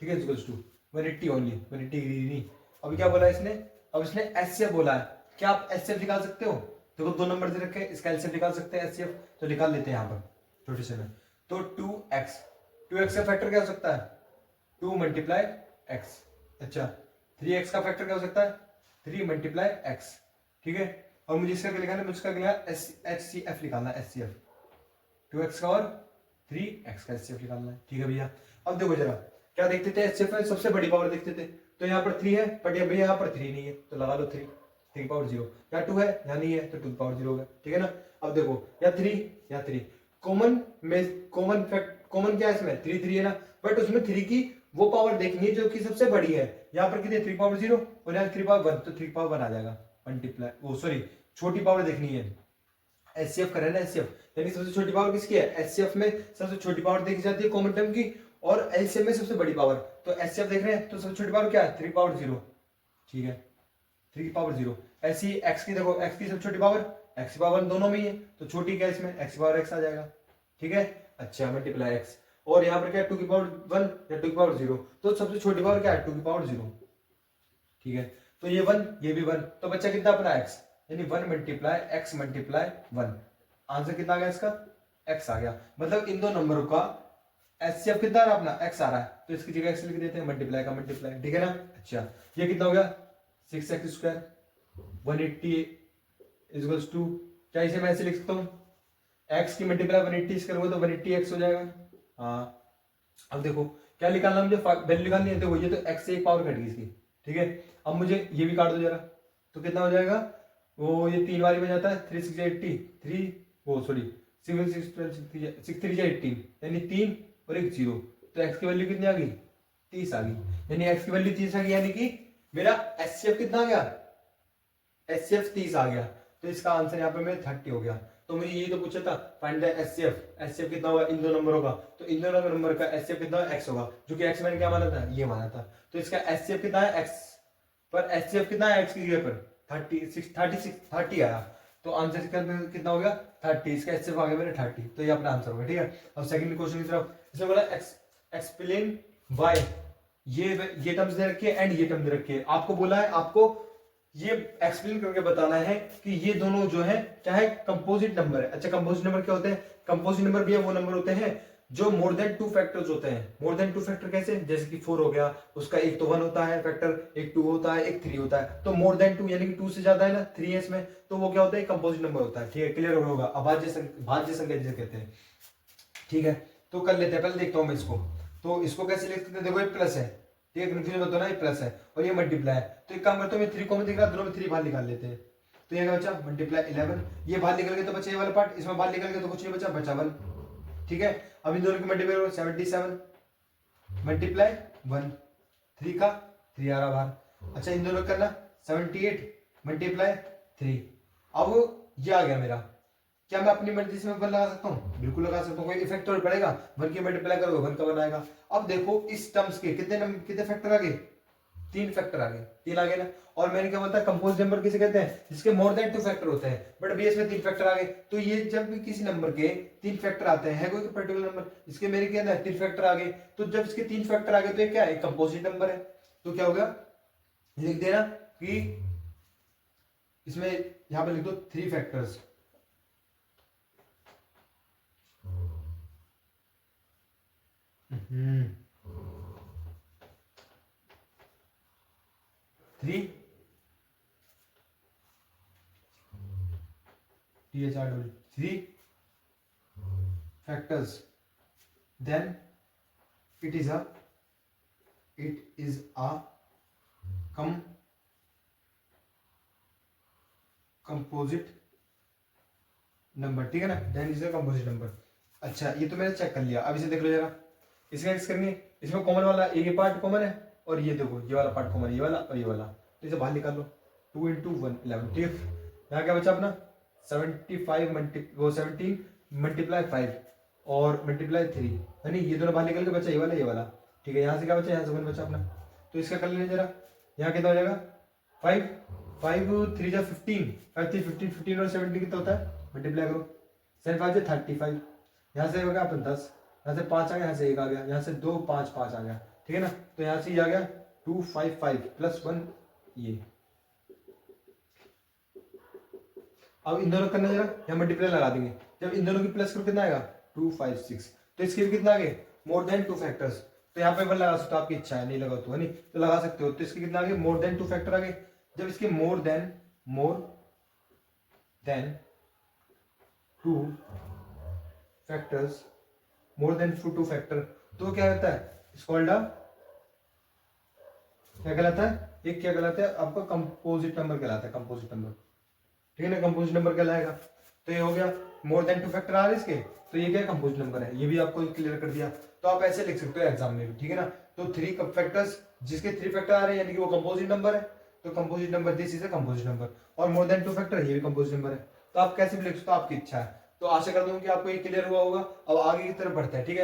ठीक है, is equals to 180 only, 180 degree नहीं। अभी क्या बोला इसने, अब इसने एचसीएफ बोला है। क्या आप एचसीएफ निकाल सकते हो? देखो दो नंबर दे रखे हैं, इसका एलसीएम निकाल सकते हैं एचसीएफ, तो निकाल लेते हैं यहाँ पर छोटे से में। तो 2x का फैक्टर क्या हो सकता है, 2 मल्टीप्लाई x। अच्छा, 3x का फैक्टर क्या हो सकता है, 3 मल्टीप्लाई x, ठीक है? और मुझे इसका क्या लिखा है, मुझे इसका क्या HCF निकालना है, HCF 2x का और 3x का HCF निकालना है, ठीक है भैया? अब देखो जरा क्या देखते थे, HCF में सबसे बड़ी पावर देखते थे, तो यहाँ पर 3 है, बट भैया यहाँ पर 3 नहीं है, तो लगा लो 3 की पावर 0। यहाँ 2 है, यहाँ नहीं है, तो 2 की पावर 0 होगा, ठीक है ना? अब देखो या 3 या 3, कॉमन क्या है इसमें, 3 3 है ना, बट उसमें 3 की वो पावर देखनी है जो कि सबसे बड़ी है। यहाँ पर कितनी, 3 पावर 0 और यहाँ 3 पावर 1, तो 3 पावर 1 आ जाएगा मल्टीप्लाई, वो सॉरी छोटी पावर देखनी है। एचसीएफ करें ना, एचसीएफ यानी सबसे छोटी पावर किसकी है, एचसीएफ में सबसे छोटी पावर देखी जाती है कॉमन टर्म की, और एलसीएम में सबसे बड़ी पावर। तो एचसीएफ देख रहे हैं, तो सबसे छोटी पावर क्या है, 3 पावर 0, ठीक है, 3 की पावर 0। ऐसी एक्स की देखो, एक्स की सबसे छोटी पावर, एक्स की पावर 1 दोनों में ही है, तो छोटी क्या है इसमें, एक्स की पावर x आ जाएगा, ठीक है? अच्छा, मल्टीप्लाई x, और यहाँ पर क्या है, 2 की पावर 1 या 2 की पावर 0, तो सबसे छोटी पावर क्या है, 2 की पावर 0, ठीक है? तो ये 1 ये भी 1, तो बच्चा कितना अपना x, यानी 1 मल्टीप्लाई x मल्टीप्लाई 1। आंसर कितना आ गया इसका, x आ गया। मतलब इन दो नंबरों का एचसीएफ कितना आ रहा है अपना, x आ रहा है, तो इसकी जगह x लिख देते हैं, मल्टीप्लाई का मल्टीप्लाई, ठीक है ना? अच्छा, ये कितना हो गया, 6x square 180 is equals to, क्या इसे मैं ऐसे लिख सकता हूँ, x की मल्टीप्लाई 180 से करूंगा तो 180x हो जाएगा। हाँ, अब देखो क्या निकालना, मुझे वैल्यू निकालनी है। देखो ये तो x से एक पावर कट गई इसकी, ठीक है? अब मुझे ये भी काट दो जरा, तो कितना हो जाएगा, वो ये 3 वाली में जाता है, 3 6 80 3, वो सॉरी 6 6 3 18, यानी 3 और एक 0, तो x की वैल्यू कितनी आ गई, 30 आ गई, यानी x की वैल्यू 30 आ गई, यानी कि मेरा एचसीएफ कितना आ गया, एचसीएफ 30 आ गया। तो इसका आंसर यहाँ पे मेरा 30 हो गया। तो मुझे ये तो पूछा था फाइंड द एचसीएफ, एचसीएफ कितना होगा इन दो नंबरों का, तो इन दोनों नंबर का एचसीएफ कितना x होगा, जो कि x मैंने क्या माना था, ये माना था। तो इसका एचसीएफ कितना है x, पर एचसीएफ कितना है x की जगह पर 30 आया, तो आंसर कितना हो गया 30, इसका एचसीएफ आ गया मेरा 30, तो ये अपना आंसर होगा, ठीक है? अब सेकंड क्वेश्चन की तरफ, इसमें बोला एक्सप्लेन व्हाई, ये टर्म्स दे रखी है एंड ये टर्म दे रखी है, आपको बोला है आपको ये एक्सप्लेन करके बताना है कि ये दोनों जो है क्या है, कंपोजिट नंबर है। अच्छा, कंपोजिट नंबर क्या होते हैं, कंपोजिट नंबर भी वो नंबर होते हैं जो मोर देन 2 फैक्टर्स होते हैं। मोर देन 2 फैक्टर कैसे, जैसे कि 4 हो गया, उसका एक तो 1 होता है फैक्टर, एक 2 होता है, एक 3 होता है, तो मोर देन 2 यानी कि 2 से ज्यादा है ना, 3 है इसमें, तो वो क्या होता है, कंपोजिट नंबर होता है, ठीक है? क्लियर होगा, भाज्य संख्या जिसे कहते हैं, ठीक है? तो कर लेते हैं, पहले देखता हूं मैं इसको, तो इसको कैसे लिख सकते हैं, देखो ये प्लस है, ठीक है, कंफ्यूजन होता है ना, ये प्लस है और ये मल्टीप्लाई है, तो एक काम करते हैं, मैं 3 कॉमन दिख रहा है, दोनों में 3 बाहर निकाल लेते हैं, तो ये क्या बचा, मल्टीप्लाई 11, ये बाहर निकल गया तो बचा ये वाला पार्ट, इसमें बाहर निकल गया तो कुछ नहीं बचा, बचा 1, ठीक है? अब इन दोनों की मल्टीप्लाई करो, 77 मल्टीप्लाई 1, 3 का 3 आ रहा बाहर। अच्छा, इन दोनों करना 78 मल्टीप्लाई 3, अब ये आ गया मेरा। क्या मैं अपनी मर्जी से 1 लगा सकता हूँ, बिल्कुल लगा सकता हूँ, कोई इफेक्ट तो पड़ेगा, 1 की मल्टीप्लाई करोगे 1 का 1 आएगा। अब देखो इस टर्म्स के कितने फैक्टर आ गए, 3 फैक्टर आ गए, 3 आ गए ना, और मैंने क्या बताया कंपोजिट नंबर किसे कहते हैं, जिसके मोर देन 2 फैक्टर होते हैं, बट अभी इसमें 3 फैक्टर आ गए, तो ये जब भी किसी नंबर के 3 फैक्टर आते हैं, है कोई पर्टिकुलर नंबर इसके मेरे क्या है 3 फैक्टर आ गए, तो जब इसके 3 फैक्टर आ गए तो ये क्या है, कंपोजिट नंबर है। तो क्या हो गया, लिख देना कि इसमें यहां पे लिख दो 3 factors, three three factors, then it is a composite number, ठीक है ना, then is a composite number. अच्छा ये तो मैंने चेक कर लिया, अब इसे देख लो जरा, इसमें एक्स करनी है, इसमें कॉमन वाला एक ये पार्ट कॉमन है और ये देखो ये वाला पार्ट कॉमन है, ये वाला और ये वाला, तो इसे बाहर निकाल लो, 2 × 1 11, ठीक है। यहाँ क्या बचा अपना 75 17 मल्टीप्लाई 5 और मल्टीप्लाई 3, है नहीं, ये दोनों बाहर निकल के बचा ये वाला, ठीक है। यहाँ से क्या बचा, यहाँ से 1 बचा अपना, तो इसका कर लेना जरा, यहाँ कितना हो जाएगा 5 5 3 जा 15, 5 3 15, 15 और 17 कितना होता है, मल्टीप्लाई करो, 7 5 जा 35, यहाँ से होगा अपन 10, यहाँ से 5 आ गया, यहाँ से 1 आ गया, यहाँ से 2 5 5 आ गया, ठीक है ना। तो यहाँ से ये आ गया 255 प्लस 1 ये। अब इन दोनों करना जरा, यहाँ मल्टीप्लाई लगा देंगे, जब इन दोनों की प्लस करो कितना आएगा 256, तो इसके भी कितना आ गए मोर देन 2 फैक्टर्स, तो यहाँ पे वन लगा सकते हो, आपकी इच्छा है नहीं लगा तो, है नहीं, तो लगा सकते हो। तो इसके कितना आ गए मोर देन 2 फैक्टर आ गए, जब इसके more than 2 factors, more than 2 factor, तो क्या कहता है इसको क्या कहलाता है, ये क्या कहलाता है आपका कंपोजिट नंबर कहलाता है, कंपोजिट नंबर, ठीक है ना, कंपोजिट नंबर कहलाएगा। तो ये हो गया मोर देन 2 फैक्टर आ रहे इसके, तो ये क्या कंपोजिट नंबर है, ये भी आपको क्लियर कर दिया। तो आप ऐसे लिख सकते हो एग्जाम में भी, ठीक है ना। तो 3 फैक्टर्स जिसके 3 फैक्टर आ रहे हैं यानी कि वो कंपोजिट नंबर है, तो composite number this is a composite number, और मोर देन 2 फैक्टर ये भी कंपोजिट नंबर है। तो आप कैसे भी लिख सकते हो, आपकी इच्छा है। तो आशा करता हूँ कि आपको ये क्लियर हुआ होगा। अब आगे की तरफ बढ़ते हैं, ठीक है।